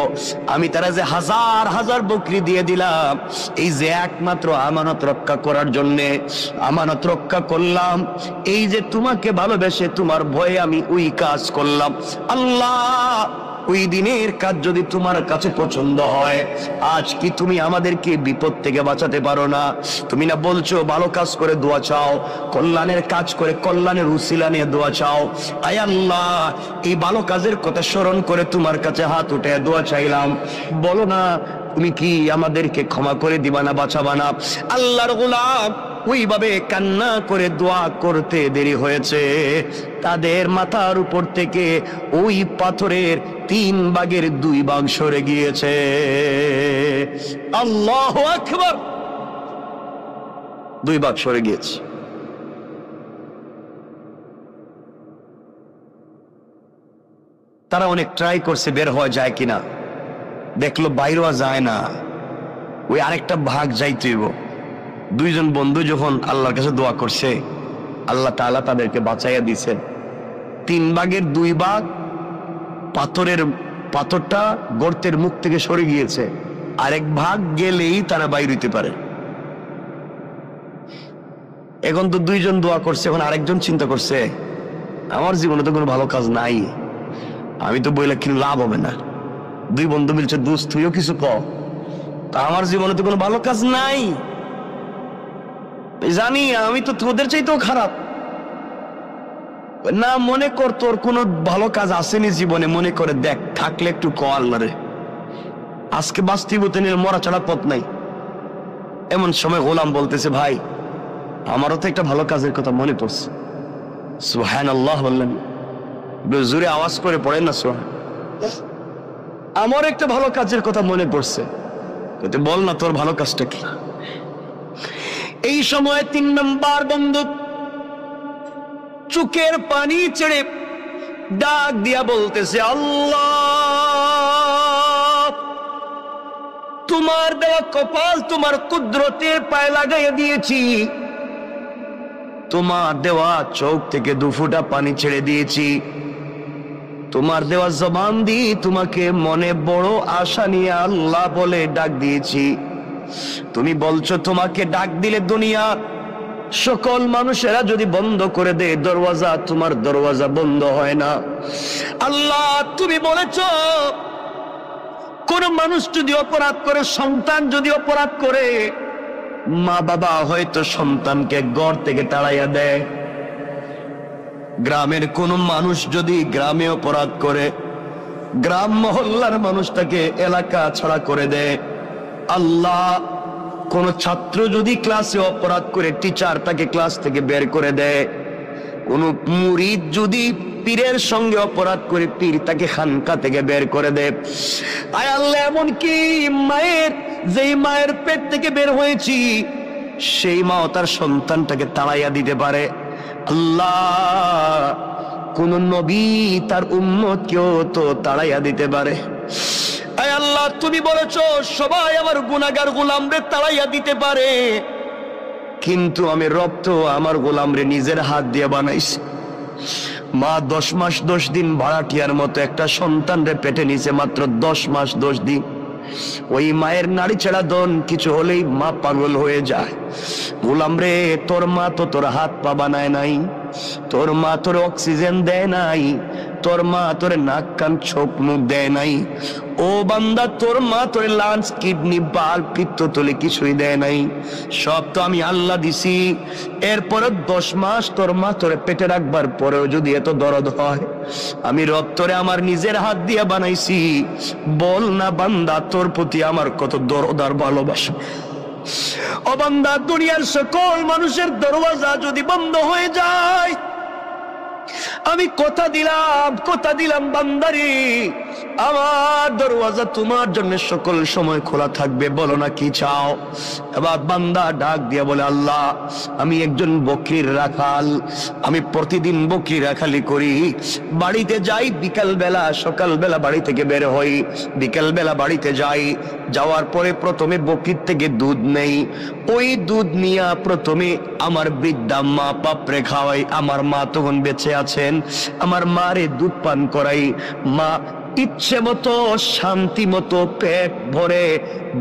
আমি তারা যে হাজার হাজার বকরি দিয়ে দিলাম, এই যে একমাত্র আমানত রক্ষা করার জন্যে, আমানত রক্ষা করলাম। এই যে তোমাকে ভালোবেসে তোমার ভয়ে আমি ওই কাজ করলাম। আল্লাহ, ওই দিনের কাজ যদি তোমার কাছে পছন্দ হয়, আজ কি তুমি আমাদেরকে বিপদ থেকে বাঁচাতে পারো না? তুমি না বলছো ভালো কাজ করে দোয়া চাও, কল্যাণের কাজ করে কল্যাণের উসিলা নিয়ে দোয়া চাও। আয় আল্লাহ, এই ভালো কাজের কথা স্মরণ করে তোমার কাছে হাত উঠে দোয়া চাইলাম। বলো না, তুমি কি আমাদেরকে ক্ষমা করে দিবা না, বাঁচাবা না? আল্লাহর গোলাম ওইভাবে কান্না করে দোয়া করতে দেরি হয়েছে, তাদের মাথার উপর থেকে ওই পাথরের 3 ভাগের 2 ভাগ সরে গিয়েছে। আল্লাহু আকবার। 2 ভাগ সরে গিয়েছে। তারা অনেক ট্রাই করছে বের হওয়া যায় কিনা, দেখলো বাইরে যায় না, ওই আরেকটা ভাগ যাইতেইব। 2 জন বন্ধু যখন আল্লাহর কাছে দোয়া করছে, আল্লাহ তাআলা তাদেরকে বাঁচাইয়া দিছে। 3 ভাগের 2 ভাগ পাথরটা গর্তের মুখ থেকে সরে গিয়েছে, আরেক ভাগ গেলেই তারা বাইর হইতে পারে। এখন তো 2 জন দোয়া করছে, এখন আরেকজন চিন্তা করছে, আমার জীবনে তো কোনো ভালো কাজ নাই, আমি তো বইলে কিন্তু লাভ হবে না। 2 বন্ধু মিলছে, দোস্ত তুইও কিছু কর, তা আমার জীবনে তো কোনো ভালো কাজ নাই, জানি আমি তো তোদের চাইতেও খারাপ। না, মনে কর তোর কোনো ভালো কাজ আসেনি জীবনে, মনে করে দেখ, থাকলে একটু ক আল্লাহরে। আজকে বাস্তবতা নিয়ে মরা ছাড়া পথ নাই। এমন সময় গোলাম বলতেছে, ভাই আমারও তো একটা ভালো কাজের কথা মনে পড়ছে। সুবহানাল্লাহ বললেন, জোরে আওয়াজ করে পড়েন না সুবহান। আমার একটা ভালো কাজের কথা মনে পড়ছে। বল না তোর ভালো কাজটা কি? এই সময় 3 নম্বর বন্দুক চোখের পানি ছেড়ে ডাক দিয়া বলতেছে, আল্লাহ তোমার দেওয়া কপাল তোমার কুদরতের পায়ে লাগাইয়া দিয়েছি, তোমার দেওয়া চোখ থেকে 2 ফোঁটা পানি ছেড়ে দিয়েছি, তোমার দেওয়া জবান দিয়ে তোমাকে মনে বড় আশা নিয়ে আল্লাহ বলে ডাক দিয়েছি। তুমি বলছো তোমাকে ডাক দিলে দুনিয়া সকল মানুষেরা যদি বন্ধ করে দেয় দরওয়াজা, তোমার দরওয়াজা বন্ধ হয় না। আল্লাহ তুমি বলেছো কোন মানুষ যদি অপরাধ করে, সন্তান যদি অপরাধ করে, মা বাবা হয়তো সন্তানকে ঘর থেকে তাড়াইয়া দেয়। গ্রামের কোন মানুষ যদি গ্রামে অপরাধ করে, গ্রাম মহল্লার মানুষটাকে এলাকা ছাড়া করে দেয়। আল্লাহ কোন ছাত্র যদি ক্লাসে অপরাধ করে, টিচার তাকে ক্লাস থেকে বের করে দেয়। কোন মুরিদ যদি পীরের সঙ্গে অপরাধ করে, পীর তাকে খানকা থেকে বের করে দেয়। আয় আল্লাহ, এমন কি মায়ের, যেই মায়ের পেট থেকে বের হয়েছি সেই মাও তার সন্তানটাকে তাড়াইয়া দিতে পারে। আল্লাহ কোন নবী তার উম্মতকেও তো তাড়াইয়া দিতে পারে। আয় আল্লাহ তুমি বলেছো সবাই আমার গুনাহগার গোলামরে তাড়াইয়া দিতে পারে, কিন্তু আমি রব তো আমার গোলামরে নিজের হাত দিয়ে বানাইছি। মা 10 মাস 10 দিন ভাড়াটিয়ার মতো একটা সন্তানরে পেটে নিছে, মাত্র 10 মাস 10 দিন। ওই মায়ের নাড়ি ছেড়া দন কিছু হলেই মা পাগল হয়ে যায়। গোলাম রে, তোর মা তো তোর হাত পা বানায় নাই, তোর মা তোর অক্সিজেন দেয় নাই, তোর মা তোর নাক কান চোখ মুখ দেয় নাই। ও বান্দা, তোর মা তোর লাঞ্চ কিডনি বাল পিত্তথলি কিছুই দেয় নাই, সব তো আমি আল্লাহ দিছি। এরপরে 10 মাস তোর মা তোরে পেটে রাখবার পরেও যদি এত দরদ হয়, আমি রব তোরে আমার নিজের হাত দিয়ে বানাইছি। বল না বান্দা, তোর প্রতি আমার কত দরদ আর ভালোবাসা। ও বান্দা, দুনিয়ার সকল মানুষের দরওয়াজা যদি বন্ধ হয়ে যায়, আমি কথা দিলাম বান্দারি, আমার দরওয়াজা তোমার জন্য সকল সময় খোলা থাকবে। বলো না কি চাও? এবার বান্দা ডাক দিয়া বলে, আল্লাহ আমি একজন বকরির রাখাল, আমি প্রতিদিন বকরি রাখালি করি। বাড়িতে যাই বিকাল বেলা, সকাল বেলা বাড়ি থেকে বের হই, বিকাল বেলা বাড়িতে যাই। যাওয়ার পরে প্রথমে বকরির থেকে দুধ নেই, ওই দুধ নিয়ে প্রথমে আমার বৃদ্ধা মা বাপরে খাওয়াই। আমার মা তখন বেঁচে আছেন, আমার মারে দুধ পান করাই। মা ইচ্ছে মতো শান্তি মতো পেট ভরে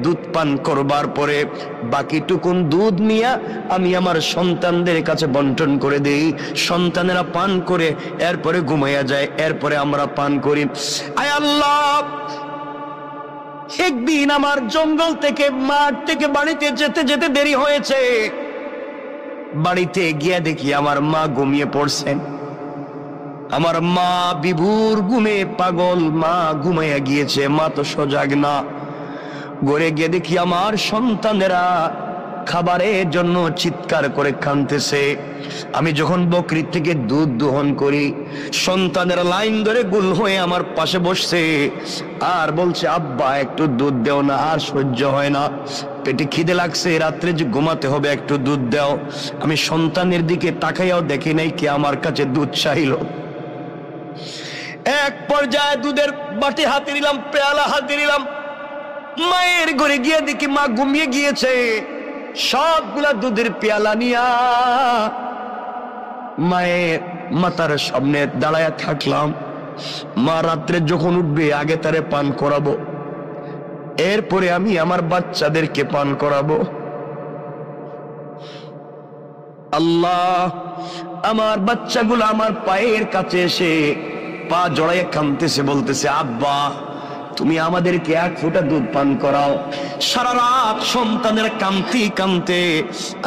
দুধ পান করবার পরে বাকিটুকুন দুধ নিয়ে আমি আমার সন্তানদের কাছে বন্টন করে দেই। সন্তানেরা পান করে এরপরে ঘুমাইয়া যায়, এরপরে আমরা পান করি। আয় আল্লাহ, একদিন আমার জঙ্গল থেকে মাঠ থেকে বাড়িতে যেতে যেতে দেরি হয়েছে। বাড়িতে গিয়ে দেখি আমার মা ঘুমিয়ে পড়ছেন। আমার মা বিভোর ঘুমে পাগল, মা ঘুমাইয়া গিয়েছে, মা তো সজাগ না। ঘরে গিয়ে দেখি আমার সন্তানেরা খাবারের জন্য চিৎকার করে কাঁদতেছে। আমি যখন বকরির থেকে দুধ দোহন করি, সন্তানেরা লাইন ধরে গোল হয়ে আমার পাশে বসছে আর বলছে, আব্বা একটু দুধ দেও না, আর সহ্য হয় না, পেটে খিদে লাগছে, রাত্রে যে ঘুমাতে হবে, একটু দুধ দাও। আমি সন্তানের দিকে তাকাইয়াও দেখি নাই কে আমার কাছে দুধ চাইল। এক পর্যায়ে দুধের বাটি হাতে নিলাম, পেয়ালা হাতে নিলাম, মায়ের ঘরে গিয়ে দেখি মা ঘুমিয়ে গিয়েছে। সবগুলা দুধের পেয়ালা নিয়া মায়ের মাথার সামনে দাঁড়ায়া থাকলাম। মা রাত্রে যখন উঠবে আগে তারে পান করাবো, এরপরে আমি আমার বাচ্চাদেরকে পান করাবো। আল্লাহ, আমার বাচ্চাগুলো আমার পায়ের কাছে এসে পা জড়াইয়া কাঁদতেছে, বলতেছে, আব্বা তুমি আমাদেরকে 1 ফোঁটা দুধ পান করাও। সারা রাত সন্তানের কাঁদতে কাঁদতে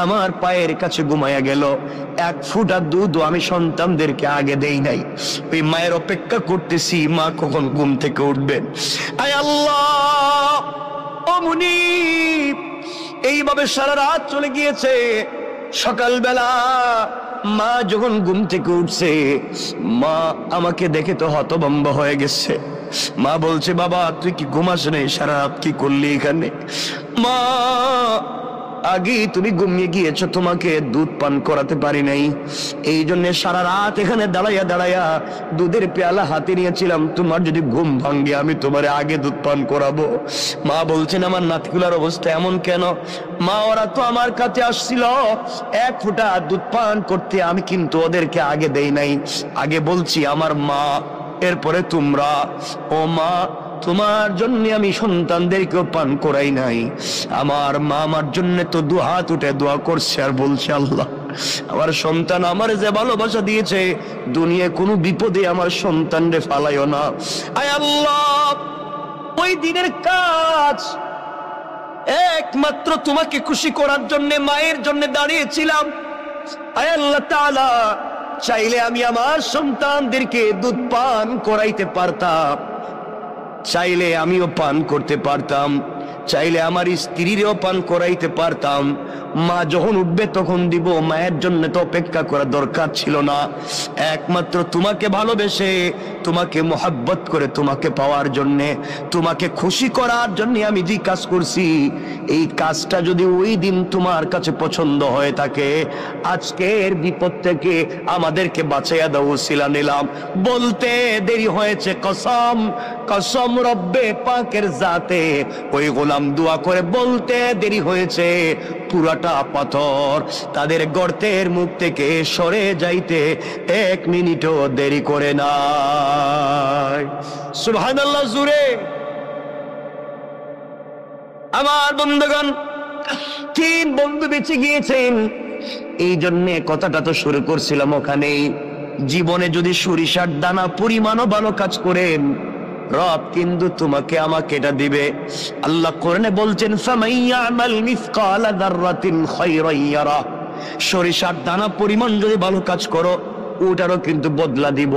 আমার পায়ের কাছে ঘুমাইয়া গেল। 1 ফোঁটা দুধও আমি সন্তানদেরকে আগে দেই নাই। ওই মায়ের অপেক্ষা করতেছি মা কখন ঘুম থেকে উঠবেন। আয় আল্লাহ, ও মুনিব, এইভাবে সারা রাত চলে গিয়েছে। সকালবেলা মা যখন ঘুম থেকে উঠছে, মা আমাকে দেখে তো হতভম্ব হয়ে গেছে। মা বলছে, বাবা তুই কি ঘুমাস নাই? সারা রাত কি করলি এখানে? মা, আগে তুমি ঘুমিয়ে গিয়েছো, তোমাকে দুধ পান করাতে পারি নাই, এই জন্য সারা রাত এখানে দাঁড়াইয়া দাঁড়াইয়া দুধের পেয়ালা হাতে নিয়েছিলাম, তোমার যদি ঘুম ভাঙ্গে আমি তোমার আগে দুধ পান করাবো। মা বলছেন, আমার নাতিগুলার অবস্থা এমন কেন? মা, ওরা তো আমার কাছে আসছিল এক ফোঁটা দুধ পান করতে, আমি কিন্তু ওদেরকে আগে দেই নাই, আগে বলছি আমার মা, এরপরে তোমরা। ও মা, তোমার জন্য আমি সন্তানদেরকেও পান করাই নাই। আমার মা আমার জন্য তো দুহাত উঠে দোয়া করছে আর বলছে, আল্লাহ আমার সন্তান আমার যে ভালোবাসা দিয়েছে, দুনিয়ায় কোনো বিপদে আমার সন্তানরে ফালাইও না। আয় আল্লাহ, ওই দিনের কাজ একমাত্র তোমাকে খুশি করার জন্য মায়ের জন্য দাঁড়িয়েছিলাম। আয় আল্লাহ তাআলা, চাইলে আমি আমার সন্তানদেরকে দুধ পান করাইতে পারতাম, চাইলে আমিও পান করতে পারতাম, চাইলে আমার স্ত্রীরও পান করাইতে পারতাম। মা যখন উঠবে তখন দিব, মায়ের জন্য তো অপেক্ষা করা দরকার ছিল না। একমাত্র তোমাকে ভালোবেসে, তোমাকে মোহাব্বত করে, তোমাকে পাওয়ার জন্য, তোমাকে খুশি করার জন্য আমি যে কাজ করছি, এই কাজটা যদি ওই দিন তোমার কাছে পছন্দ হয়ে থাকে, আজকের বিপদ থেকে আমাদেরকে বাঁচাইয়া দাও ওসিলা নিলাম। বলতে দেরি হয়েছে, কসম কসম রব্বে পাকের জাতে, ওই গোলাম দোয়া করে বলতে দেরি হয়েছে, পুরাটা পাথর তাদের গর্তের মুখ থেকে সরে যাইতে 1 মিনিটও দেরি করে নাই। সুবহানাল্লাহ জুড়ে। আমার বন্ধুগণ, 3 বন্ধু বেঁচে গিয়েছেন, এই জন্যে কথাটা তো শুরু করছিলাম ওখানেই। জীবনে যদি সরিষার দানা পরিমাণও ভালো কাজ করেন, রব কিন্তু তোমাকে আমাকে এটা দিবে। আল্লাহ কোরআনে বলছেন, ফামাইয়ামাল মিসকালা যাররাতিন খায়রান ইয়ারা, সরিষার দানা পরিমাণ যদি ভালো কাজ করো, ওটারও কিন্তু বদলা দিব।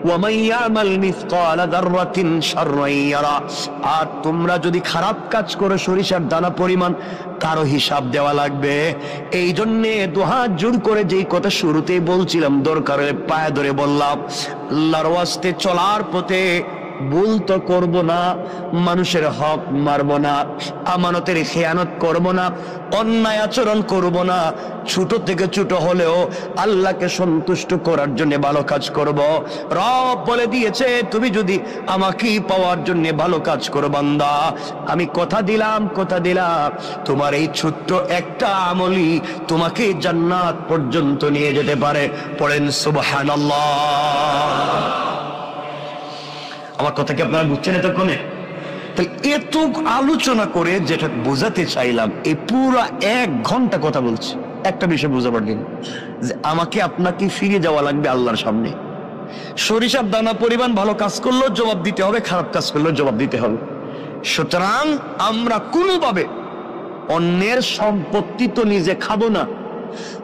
ওয়া মাইয়ামাল মিসকালা যাররাতিন শাররান ইয়ারা, আর তোমরা যদি খারাপ কাজ করো সরিষার দানা পরিমাণ, তারও হিসাব দেওয়া লাগবে। এই জন্য দুহাত জোর করে যেই কথা শুরুতেই বলছিলাম, দরকার হলে পায়ে ধরে বললাম, আল্লাহর ওয়াস্তে চলার পথে ভুল তো করবো না, মানুষের হক মারবো না, আমানতের খেয়ানত করবো না, অন্যায় আচরণ করবো না, ছোট থেকে ছোট হলেও আল্লাহকে সন্তুষ্ট করার জন্য ভালো কাজ করব। রব বলে দিয়েছে, তুমি যদি আমাকেই পাওয়ার জন্য ভালো কাজ করো বান্দা, আমি কথা দিলাম তোমার এই ছোট্ট একটা আমলই তোমাকে জান্নাত পর্যন্ত নিয়ে যেতে পারে। পড়েন সুবহানাল্লাহ। আমার কথা কি আপনারা বুঝছেন এতক্ষণে? তাহলে এত আলোচনা করে যেটা বোঝাতে চাইলাম, এই পুরো 1 ঘন্টা কথা বলছি একটা বিষয় বোঝাবার জন্য, যে আমাকে আপনাকে ফিরে যাওয়া লাগবে আল্লাহর সামনে। সরিষার দানা পরিমাণ ভালো কাজ করলেও জবাব দিতে হবে, খারাপ কাজ করলেও জবাব দিতে হবে। সুতরাং আমরা কোনোভাবে অন্যের সম্পত্তি তো নিজে খাবো না,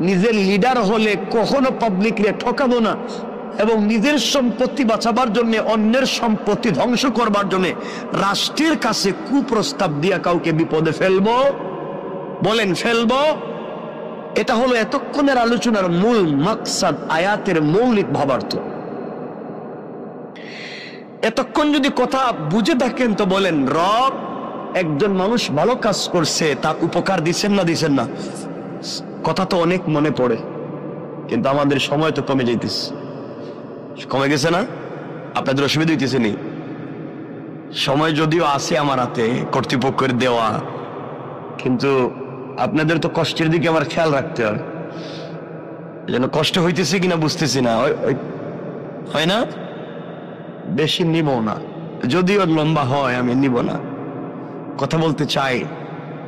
নিজের লিডার হলে কখনো পাবলিকরে ঠকাবো না, এবং নিজের সম্পত্তি বাঁচাবার জন্য, অন্যের সম্পত্তি ধ্বংস করবার জন্য রাষ্ট্রের কাছে কুপ্রস্তাব দিয়া কাউকে বিপদে ফেলবো? বলেন ফেলবো? এটা হলো এতক্ষণের আলোচনার মূল মাকসাদ, আয়াতের মৌলিক ভাবার্থ। এতক্ষণ যদি কথা বুঝে থাকেন তো বলেন, রব একজন মানুষ ভালো কাজ করছে, তার উপকার দিচ্ছেন না? কথা তো অনেক মনে পড়ে, কিন্তু আমাদের সময় তো কমে যাইতেছে। কমে গেছে না? আপনাদের অসুবিধা হইতেছে নি? সময় যদিও আছে আমার হাতে, কর্তৃপক্ষের দেওয়া, কিন্তু আপনাদের তো কষ্টের দিকে আমার খেয়াল রাখতে হয়। যেন কষ্ট হইতেছে কিনা বুঝতেছি না, হয় না? বেশি নিব না, যদিও লম্বা হয় আমি নিব না। কথা বলতে চাই,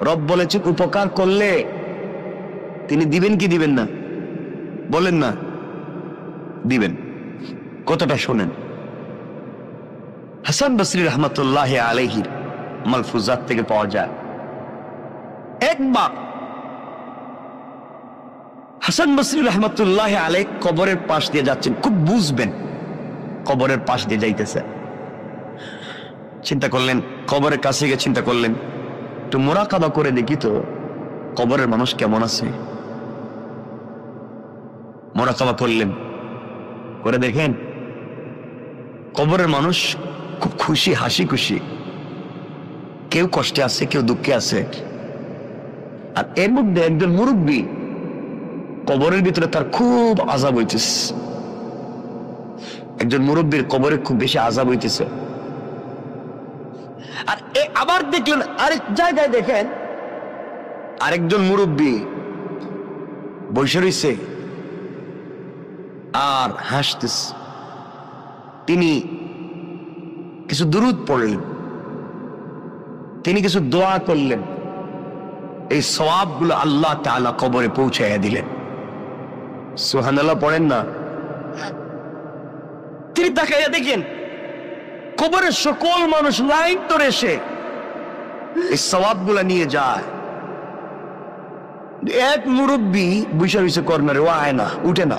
রব বলেছে উপকার করলে তিনি দিবেন কি দিবেন না? বলেন না, দিবেন। কথাটা শোনেন, হাসান বসরি রহমতুল্লাহ আলাইহির মালফুজাত থেকে পাওয়া যায়। একবার হাসান বসরি রহমতুল্লাহ আলাইহ কবরের পাশ দিয়ে যাচ্ছেন, খুব বুঝবেন, কবরের পাশ দিয়ে যাইতেছে। চিন্তা করলেন, কবরের কাছে গিয়ে চিন্তা করলেন, একটু মুরাকাবা করে দেখি তো কবরের মানুষ কেমন আছে, মোরাকাবা করলেন, করে দেখেন কবরের মানুষ খুব খুশি, হাসি খুশি, কেউ কষ্টে আছে, কেউ দুঃখে আছে। আর এর মধ্যে একজন মুরব্বী কবরের ভিতরে তার খুব আযাব হইতেছে, একজন মুরব্বীর কবরে খুব বেশি আযাব হইতেছে। আর আবার দেখলেন আরেক জায়গায়, দেখেন আরেকজন মুরব্বী বসে রইছে আর হাসতেছে। তিনি কিছু দুরূদ পড়লেন, তিনি কিছু দোয়া করলেন, এই সওয়াবগুলো আল্লাহ তাআলা কবরে পৌঁছাইয়া দিলেন। সুবহানাল্লাহ পড়েন না? তিনি তাকাইয়া দেখেন কবরের সকল মানুষ লাইন ধরে এসে এই সওয়াবগুলো নিয়ে যায়। এক মুরব্বী বসে রইছে কর্নারে, ও আয় না, উঠে না।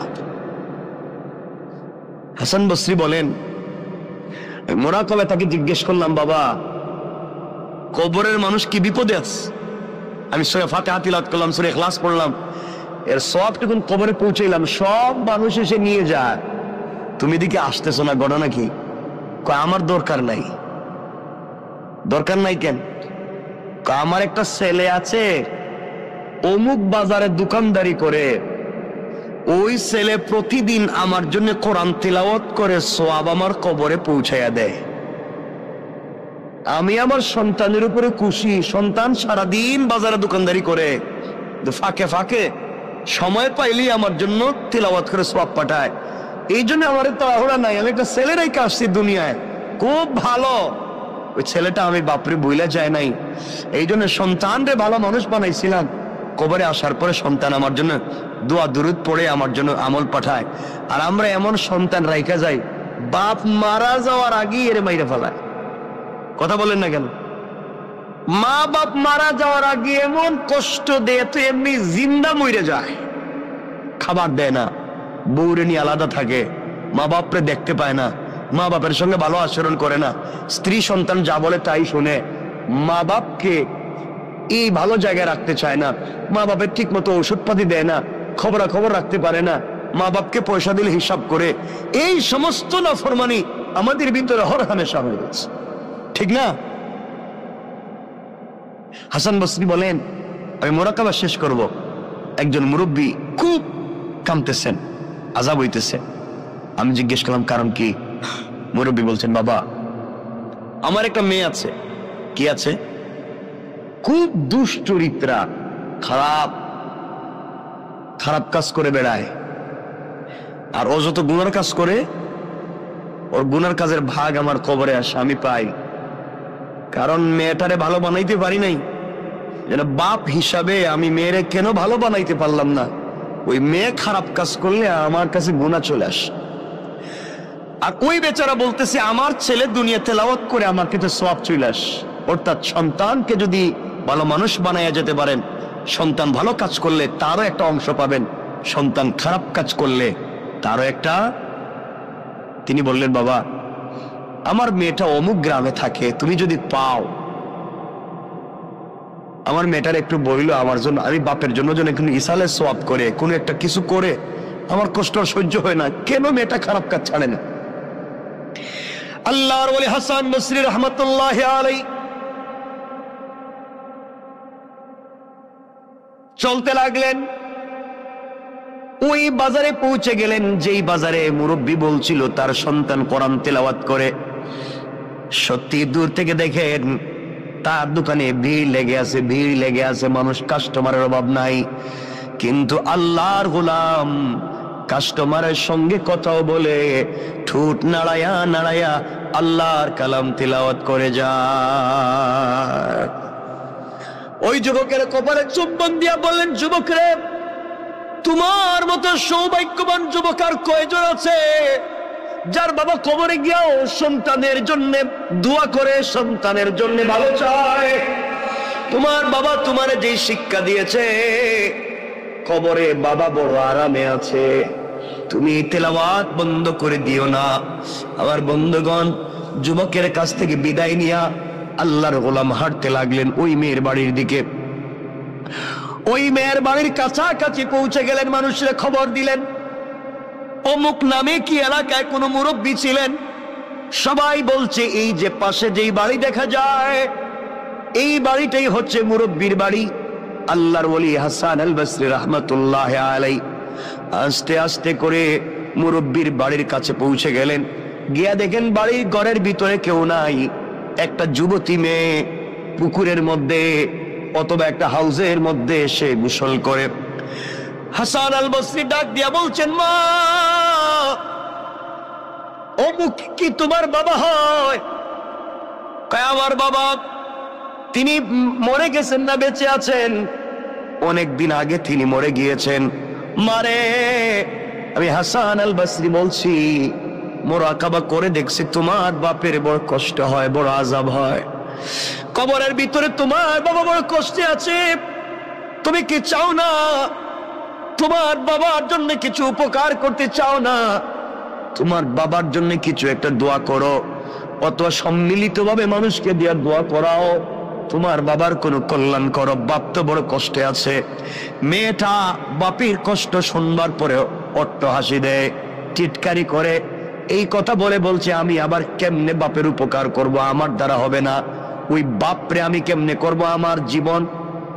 হাসান বসরি বলেন, মোরাকাবায় তাকে জিজ্ঞেস করলাম, বাবা কবরের মানুষ কি বিপদে আছে? আমি সূরা ফাতিহা তিলাওয়াত করলাম, সূরা ইখলাস পড়লাম, এর সবটুকুন কবরে পৌঁছাইলাম, সব মানুষ এসে নিয়ে যায়, তুমি দিকে আসতেছো না, ঘটনা কি? কয় আমার দরকার নাই। দরকার নাই কেন? আমার একটা ছেলে আছে, অমুক বাজারে দোকানদারি করে, ওই ছেলে প্রতিদিন আমার জন্য কোরআন তিলাওয়াত করে সওয়াব আমার কবরে পৌঁছাইয়া দেয়। আমি আমার সন্তানের উপরে খুশি, সন্তান সারাদিন বাজারে দোকানদারি করে, ফাঁকে ফাঁকে সময় পাইলেই আমার জন্য তিলাওয়াত করে সওয়াব পাঠায়। এই জন্য আমার তাড়াহুড়া নাই, আমি একটা ছেলে রেখে আসছি দুনিয়ায়, খুব ভালো। ওই ছেলেটা আমি বাপরে বইলা যায় নাই, এই জন্য সন্তান রে ভালো মানুষ বানাইছিলাম। কবরে আসার পরে সন্তান আমার জন্য দোয়া দুরূদ পড়ে আমার জন্য আমল পাঠায়। আর আমরা এমন সন্তান রাইখা যাই, বাপ মারা যাওয়ার আগেই এর মাইরা ফেলায়। কথা বলেন না কেন? মা বাপ মারা যাওয়ার আগে এমন কষ্ট দেয়, তো এমনি জিন্দা মরে যায়, খাবার দেয় না, বউরে নিয়ে আলাদা থাকে, মা বাপরে দেখতে পায় না, মা বাপের সঙ্গে ভালো আচরণ করে না, স্ত্রী সন্তান যা বলে তাই শুনে, মা বাপকে এই ভালো জায়গায় রাখতে চায় না, মা বাপের ঠিক মতো ওষুধপাতি দেয় না, খবরাখবর রাখতে পারে না, মা বাপকে পয়সা দিলে হিসাব করে। এই সমস্ত নাফরমানি আমাদের ভিতরে হর হামেশা হয়ে গেছে, ঠিক না? হাসান বসরি বলেন, আমি মোরাকাবা শেষ করব, একজন মুরব্বী খুব কাঁদতেছেন, আযাব হইতেছে। আমি জিজ্ঞেস করলাম কারণ কি? মুরব্বী বলছেন, বাবা আমার একটা মেয়ে আছে। কি আছে? খুব দুশ্চরিত্রা, খারাপ খারাপ কাজ করে বেড়ায়, আর ও যত গুনার কাজ করে, ওর গুনার কাজের ভাগ আমার কবরে আসে, আমি পাই। কারণ মেয়েটারে ভালো বানাইতে পারি নাই, যেন বাপ হিসাবে আমি মেয়েরে কেন ভালো বানাইতে পারলাম না? ওই মেয়ে খারাপ কাজ করলে আমার কাছে গুনাহ চলে আসে। আর ওই বেচারা বলতেছে, আমার ছেলে দুনিয়া তেলাওয়াত করে আমার কাছে সওয়াব চলে আসে। অর্থাৎ সন্তানকে যদি ভালো মানুষ বানাইয়া যেতে পারেন, সন্তান ভালো কাজ করলে তারও একটা অংশ পাবেন, সন্তান খারাপ কাজ করলে তারও একটা। তিনি বললেন, বাবা আমার মেয়েটা অমুক গ্রামে থাকে, তুমি যদি পাও, আমার মেয়েটার একটু বইলো আমার জন্য, আমি বাপের জন্য যেন একটু ইসালে সওয়াব করে, কোনো একটা কিছু করে, আমার কষ্ট সহ্য হয় না, কেন মেয়েটা খারাপ কাজ ছাড়ে না? আল্লাহর ওলি হাসান বসরি রাহমাতুল্লাহি আলাইহি চলতে লাগলেন, ওই বাজারে পৌঁছে গেলেন যেই বাজারে মুরব্বী বলছিল তার সন্তান কোরআন তেলাওয়াত করে। সত্যি দূর থেকে দেখেন তার দোকানে ভিড় লেগে আছে, ভিড় লেগে আছে, মানুষ, কাস্টমারের অভাব নাই। কিন্তু আল্লাহর গোলাম কাস্টমারের সঙ্গে কথাও বলে, ঠোঁট নাড়ায়া নাড়ায়া আল্লাহর কালাম তিলাওয়াত করে যায়। ওই যুবকের কপালে চুম্বন দিয়া বললেন, যুবক রে, তোমার মতো সৌভাগ্যবান যুবক আর কয়জন আছে যার বাবা কবরে গিয়াও সন্তানের জন্য দোয়া করে, সন্তানের জন্য ভালো চায়। তোমার বাবা তোমারে যে শিক্ষা দিয়েছে, কবরে বাবা বড় আরামে আছে, তুমি তেলাওয়াত বন্ধ করে দিও না। আমার বন্ধুগণ, যুবকের কাছ থেকে বিদায় নিয়া আল্লাহর গোলাম হাঁটতে লাগলেন ওই মেয়ের বাড়ির দিকে। ওই মেয়ের বাড়ির কাছাকাছি পৌঁছে গেলেন, মানুষরা খবর দিলেন অমুক নামে কি এলাকায় কোনো মুরব্বী ছিলেন। সবাই বলছে এই যে পাশে যেই বাড়ি দেখা যায় এই বাড়িটাই হচ্ছে মুরব্বীর বাড়ি। আল্লাহর ওলি হাসান আল বসরি রাহমাতুল্লাহ আলাই আস্তে আস্তে করে মুরব্বীর বাড়ির কাছে পৌঁছে গেলেন। গিয়া দেখেন বাড়ির ঘরের ভিতরে কেউ নাই। একটা যুবতী মেয়ে পুকুরের মধ্যে অথবা একটা হাউজের মধ্যে এসে গোসল করে। হাসান আল বসরি ডাক দিয়া বলছেন, মা অমুক কি তোমার বাবা হয়? কয় আমার বাবা। তিনি মরে গেছেন না বেঁচে আছেন? অনেক দিন আগে তিনি মরে গিয়েছেন। মারে আমি হাসান আল বসরি বলছি, মুরাকাবা করে দেখছি তোমার বাপের বড় কষ্ট হয়, বড় আযাব হয়। কবরের ভিতরে তোমার বাবা বড় কষ্টে আছে। তুমি কি চাও না তোমার বাবার জন্য কিছু উপকার করতে চাও না? তোমার বাবার জন্য কিছু একটা দোয়া করো, অথবা সম্মিলিতভাবে মানুষকে দিয়ে দোয়া করাও, তোমার বাবার কোনো কল্যাণ করো। বাপ তো বড় কষ্টে আছে। মেয়েটা বাপের কষ্ট শুনবার পরে অট্ট হাসি দেয়, টিটকারি করে। এই কথা বলে বলছে, আমি আবার কেমনে বাপের উপকার করব? আমার দ্বারা হবে না। ওই বাপরে আমি কেমনে করব? আমার জীবন,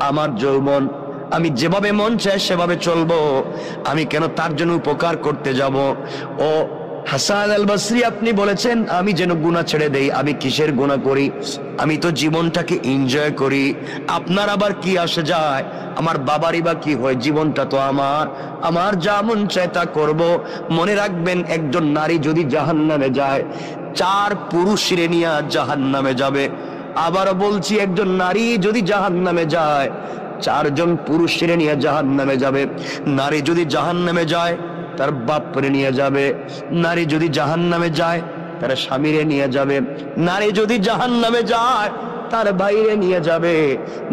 আমার যৌবন, আমি যেভাবে মন চায় সেভাবে চলবো। আমি কেন তার জন্য উপকার করতে যাব? ও হাসান আল বসরি, আপনি বলেছেন আমি যেন গুনাহ ছেড়ে দেই। আমি কিসের গুনাহ করি? আমি তো জীবনটাকে এনজয় করি। আপনার আবার কি আসে যায়? আমার বাবারই বা কি হয়? জীবনটা তো আমার, আমার যা মন চায় তা করব। মনে রাখবেন, একজন নারী যদি জাহান্নামে যায়, 4 পুরুষরে নিয়ে জাহান্নামে যাবে। আবারও বলছি, একজন নারী যদি জাহান্নামে যায়, 4 জন পুরুষরে নিয়ে জাহান্নামে যাবে। নারী যদি জাহান্নামে যায়, তার বাপরে নিয়ে যাবে। নারী যদি জাহান্নামে যায়, তার স্বামীরে নিয়ে যাবে। নারী যদি জাহান্নামে যায়, তার ভাইরে নিয়ে যাবে।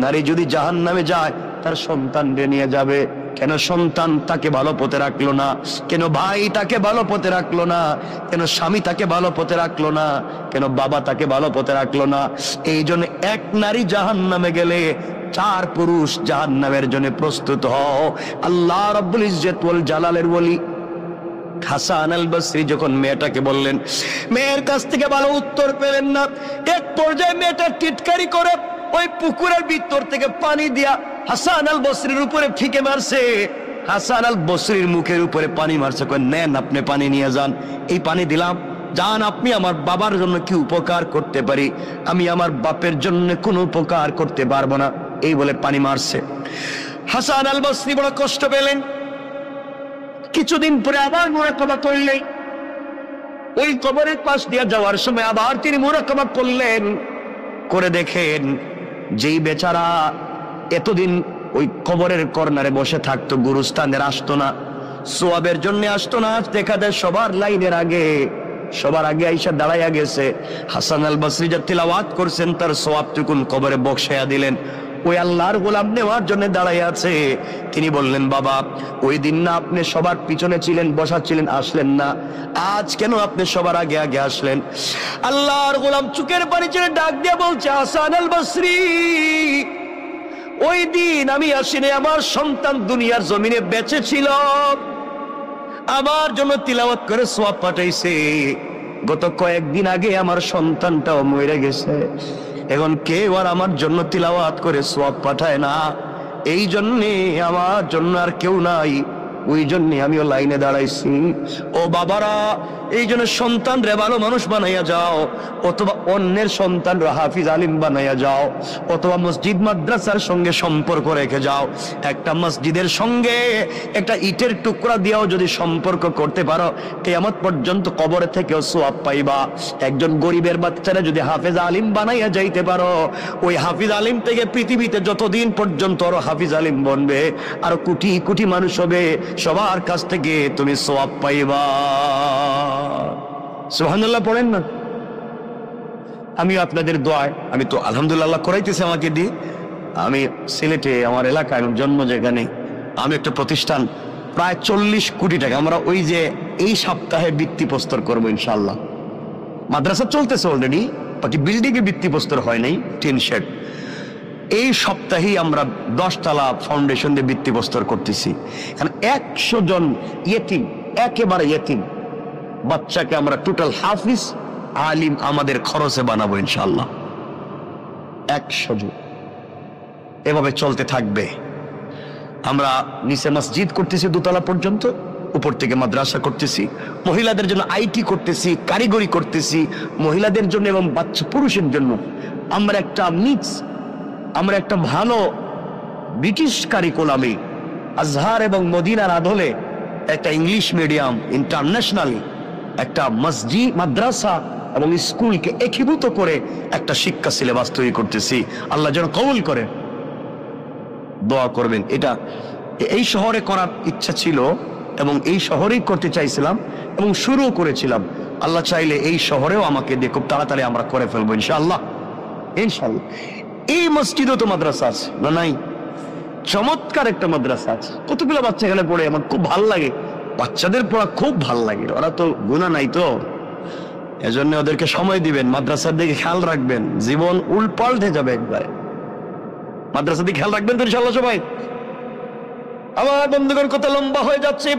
নারী যদি জাহান্নামে যায়, তার সন্তানরে নিয়ে যাবে। কেন সন্তান তাকে ভালো পথে রাখলো না? কেন ভাই তাকে ভালো পথে রাখলো না? কেন স্বামী তাকে ভালো পথে রাখলো না? কেন বাবা তাকে ভালো পথে রাখলো না? এই জন্য এক নারী জাহান্নামে গেলে 4 পুরুষ জাহান্নামের জন্য প্রস্তুত হও। আল্লাহ রাব্বুল ইজ্জত ওয়াল জালালের ওলি হাসান আল বসরি যখন মেয়েটাকে বললেন, মেয়ের কাছ থেকে ভালো উত্তর পেলেন না। এক পর্যায়ে মেয়েটা টিটকারি করে ওই পুকুরের ভিতর থেকে পানি দিয়া হাসান আল বসরির উপরে ফিকে মারছে। হাসান আল বসরির মুখের উপরে পানি মারছে। কয়, নেন আপনি পানি নিয়ে যান। এই পানি দিলাম, যান আপনি আমার বাবার জন্য কি উপকার করতে পারি? আমি আমার বাপের জন্য কোনো উপকার করতে পারবো না। এই বলে পানি মারছে। হাসান আল বসরি বড় কষ্ট পেলেন। কিছুদিন পরে আবার মুরাকাবা করলেন। ওই কবরের পাশ দিয়ে যাওয়ার সময় আবার তিনি মুরাকাবা করলেন। করে দেখেন, যেই বেচারা এতদিন ওই কবরের কর্নারে বসে থাকতো, গুরুস্থানের আসতো না, সোয়াবের জন্য আসতো না, আজ দেখা যায় সবার লাইনের আগে, সবার আগে আইসা দাঁড়াইয়া গেছে। হাসান আল বসরি যা তিলাওয়াত করছেন, তার সোয়াবটুকুন কবরে বক্সাইয়া দিলেন। ওই আল্লাহর গোলাম নেওয়ার জন্য দাঁড়াই আছে। তিনি বললেন, বাবা ওই দিন না আপনি সবার পিছনে ছিলেন, বসা ছিলেন, আসলেন না, আজ কেন আপনি সবার আগে আগে আসলেন? আল্লাহর গোলাম চুকের পানি ছেড়ে ডাক দিয়ে বলছে, হাসান আল বসরি, ওই দিন আমি আসিনি, আমার সন্তান দুনিয়ার জমিনে বেঁচে ছিল, আমার জন্য তিলাওয়াত করে সোয়াব পাঠাইছে। গত কয়েকদিন আগে আমার সন্তানটাও মরে গেছে। এখন কেউ আর আমার জন্য তিলাওয়াত করে সোয়াব পাঠায় না। এই জন্যে আমার জন্য আর কেউ নাই, ওই জন্যে আমিও লাইনে দাঁড়াইছি। ও বাবারা, এই জন্য সন্তান রে ভালো মানুষ বানাইয়া যাও, অথবা অন্যের সন্তান রে হাফিজ আলিম বানাইয়া যাও, অথবা মসজিদ মাদ্রাসার সঙ্গে সম্পর্ক রেখে যাও। একটা মসজিদের সঙ্গে একটা ইটের টুকরা দিয়েও যদি সম্পর্ক করতে পারো, কিয়ামত পর্যন্ত কবরে থেকেও সওয়াব পাইবা। একজন গরিবের বাচ্চারা যদি হাফিজ আলিম বানাইয়া যাইতে পারো, ওই হাফিজ আলিম থেকে পৃথিবীতে যতদিন পর্যন্ত আরো হাফিজ আলিম বনবে, আরো কোটি কোটি মানুষ হবে, সবার কাছ থেকে তুমি সওয়াব পাইবা। সুবহানাল্লাহ পড়েন না? আমি আপনাদের দোয়ায়, আমি তো আলহামদুলিল্লাহ করাইতেছি আমাকে দিয়ে। আমি সিলেটে আমার এলাকায় জন্ম, যেখানে আমি একটা প্রতিষ্ঠান, প্রায় 40 কোটি টাকা আমরা ওই যে এই সপ্তাহে ভিত্তিপ্রস্তর করবো ইনশাআল্লাহ। মাদ্রাসা চলতেছে অলরেডি, বাকি বিল্ডিং এ ভিত্তিপ্রস্তর হয় নাই, টিন শেড। এই সপ্তাহেই আমরা 10 তলা ফাউন্ডেশন দিয়ে ভিত্তিপ্রস্তর করতেছি। এখানে 100 জন ইয়েতিম, একেবারে ইয়েতিম বাচ্চাকে আমরা টোটাল হাফিজ আলিম আমাদের খরচে বানাবো ইনশাআল্লাহ। 100 জন। এভাবে চলতে থাকবে। আমরা নিচে মসজিদ করতেছি 2 তলা পর্যন্ত, উপর থেকে মাদ্রাসা করতেছি, মহিলাদের জন্য আইটি করতেছি, কারিগরি করতেছি, মহিলাদের জন্য এবং বাচ্চা পুরুষের জন্য আমরা একটা মিক্স, আমরা একটা ভালো ব্রিটিশ কারিকুলামে আজহার এবং মদিনার আদলে একটা ইংলিশ মিডিয়াম ইন্টারন্যাশনালি একটা মসজিদ, মাদ্রাসা এবং স্কুলকে একীভূত করে একটা শিক্ষা সিলেবাস তৈরি করতেছি। আল্লাহ যেন কবুল করে, দোয়া করবেন। এটা এই শহরে করার ইচ্ছা ছিল এবং এই শহরেই করতে চাইছিলাম এবং শুরু করেছিলাম। আল্লাহ চাইলে এই শহরেও আমাকে দিয়ে খুব তাড়াতাড়ি আমরা করে ফেলবো ইনশাআল্লাহ। ইনশাআল্লাহ। এই মসজিদও তো মাদ্রাসা আছে না? নাই? চমৎকার একটা মাদ্রাসা আছে। কতগুলো বাচ্চা এখানে পড়ে, আমার খুব ভাল লাগে। বাচ্চাদের পড়া খুব ভাল লাগে, ওরা তো গুনাহ নাই তো, এজন্য ওদেরকে সময় দিবেন, মাদ্রাসার দিকে খেয়াল রাখবেন, জীবন উল্পাল্টে যাবে একবারে। মাদ্রাসার দিকে খেয়াল রাখবেন তো ইনশাআল্লাহ সবাই। আমার বন্ধুগণ, কত লম্বা হয়ে যাচ্ছে।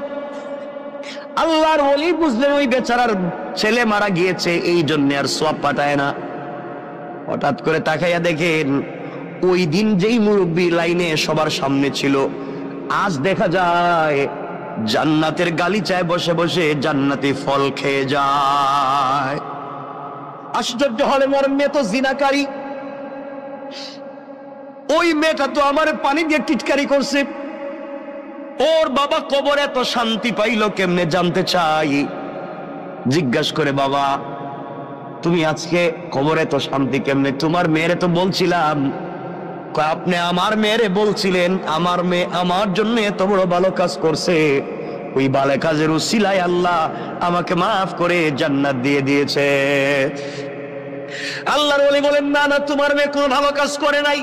আল্লাহর ওলি বুঝলেন ওই বেচারার ছেলে মারা গিয়েছে, এই জন্য আর সওয়াব পাঠায় না। হঠাৎ করে তাকাইয়া দেখেন ওই দিন যেই মুরব্বী লাইনে সবার সামনে ছিল, আজ দেখা যায় জান্নাতের গালিচায় বসে বসে জান্নাতি ফল খেয়ে যায়। আশ্চর্য হলে মোর মেয়ে তো জিনাকারী, ওই মেয়েটা তো আমার পানি দিয়ে টিটকারি করছে। ওর বাবা কবরে এত শান্তি পাইলো কেমনে জানতে চাই। জিজ্ঞাসা করে, বাবা তুমি আজকে কবরে তো শান্তি কেমনে? তোমার মেয়েরে তো বলছিলাম। আপনি আমার মেয়েরে বলছিলেন, আমার মেয়ে আমার জন্য এত বড় ভালো কাজ করছে, ওই ভালো কাজের উসিলায় আল্লাহ আমাকে মাফ করে জান্নাত দিয়ে দিয়েছে। আল্লাহর ওলি বলেন, না না, তোমার মেয়ে কোনো ভালো কাজ করে নাই।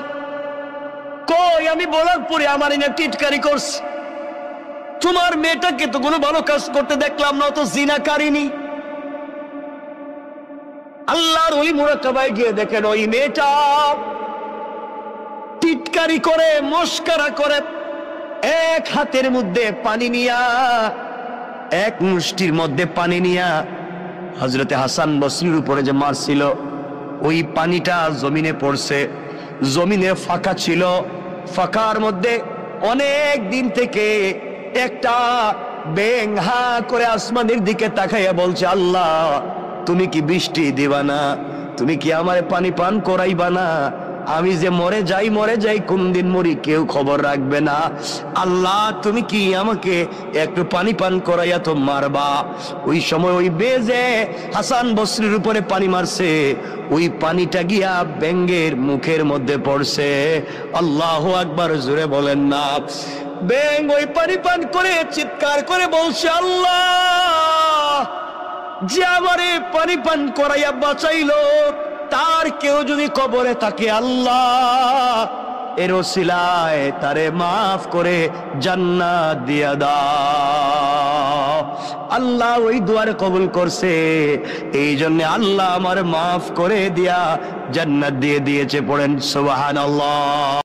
কই, আমি বলার পরে আমার এনে টিটকারি করছে। তোমার মেয়েটাকে তো কোনো ভালো কাজ করতে দেখলাম না, তো জিনাকারিনী। আল্লাহর ওই মুরাকাবায় গিয়ে দেখেন ওই মেয়েটা টিটকারি করে, মস্করা করে, এক হাতের মধ্যে পানি নিয়া, এক মুষ্টির মধ্যে পানি নিয়া হযরতে হাসান বসরির উপরে যে মারছিল, ওই পানিটা জমিনে পড়ছে। জমিনে ফাঁকা ছিল, ফাঁকার মধ্যে অনেক দিন থেকে একটা ব্যাঙ হা করে আসমানের দিকে তাকাইয়া বলছে, আল্লাহ তুমি কি বৃষ্টি দিবা না? তুমি কি আমারে পানি পান করাইবা না? আমি যে মরে যাই কোন দিন মরি কেউ খবর রাখবে না। আল্লাহ তুমি কি আমাকে একটু পানি পান করাইয়া তো মারবা? ওই সময় ওই বেজে হাসান বসরির উপরে পানি মারছে, ওই পানিটা গিয়া ব্যাঙের মুখের মধ্যে পড়ছে। আল্লাহু আকবার, জোরে বলেন না। ব্যাঙ ওই পানি পান করে চিৎকার করে বলছে, আল্লাহ যে আমারে পানি পান করাইয়া বাঁচাইলো, তার কেউ যদি কবরে থাকে, আল্লাহ এর ওসিলায় তারে মাফ করে জান্নাত দিয়া দাও। আল্লাহ ওই দুয়ারে কবুল করছে, এই জন্য আল্লাহ আমার মাফ করে দিয়া জান্নাত দিয়ে দিয়েছে। পড়েন সুবহানাল্লাহ।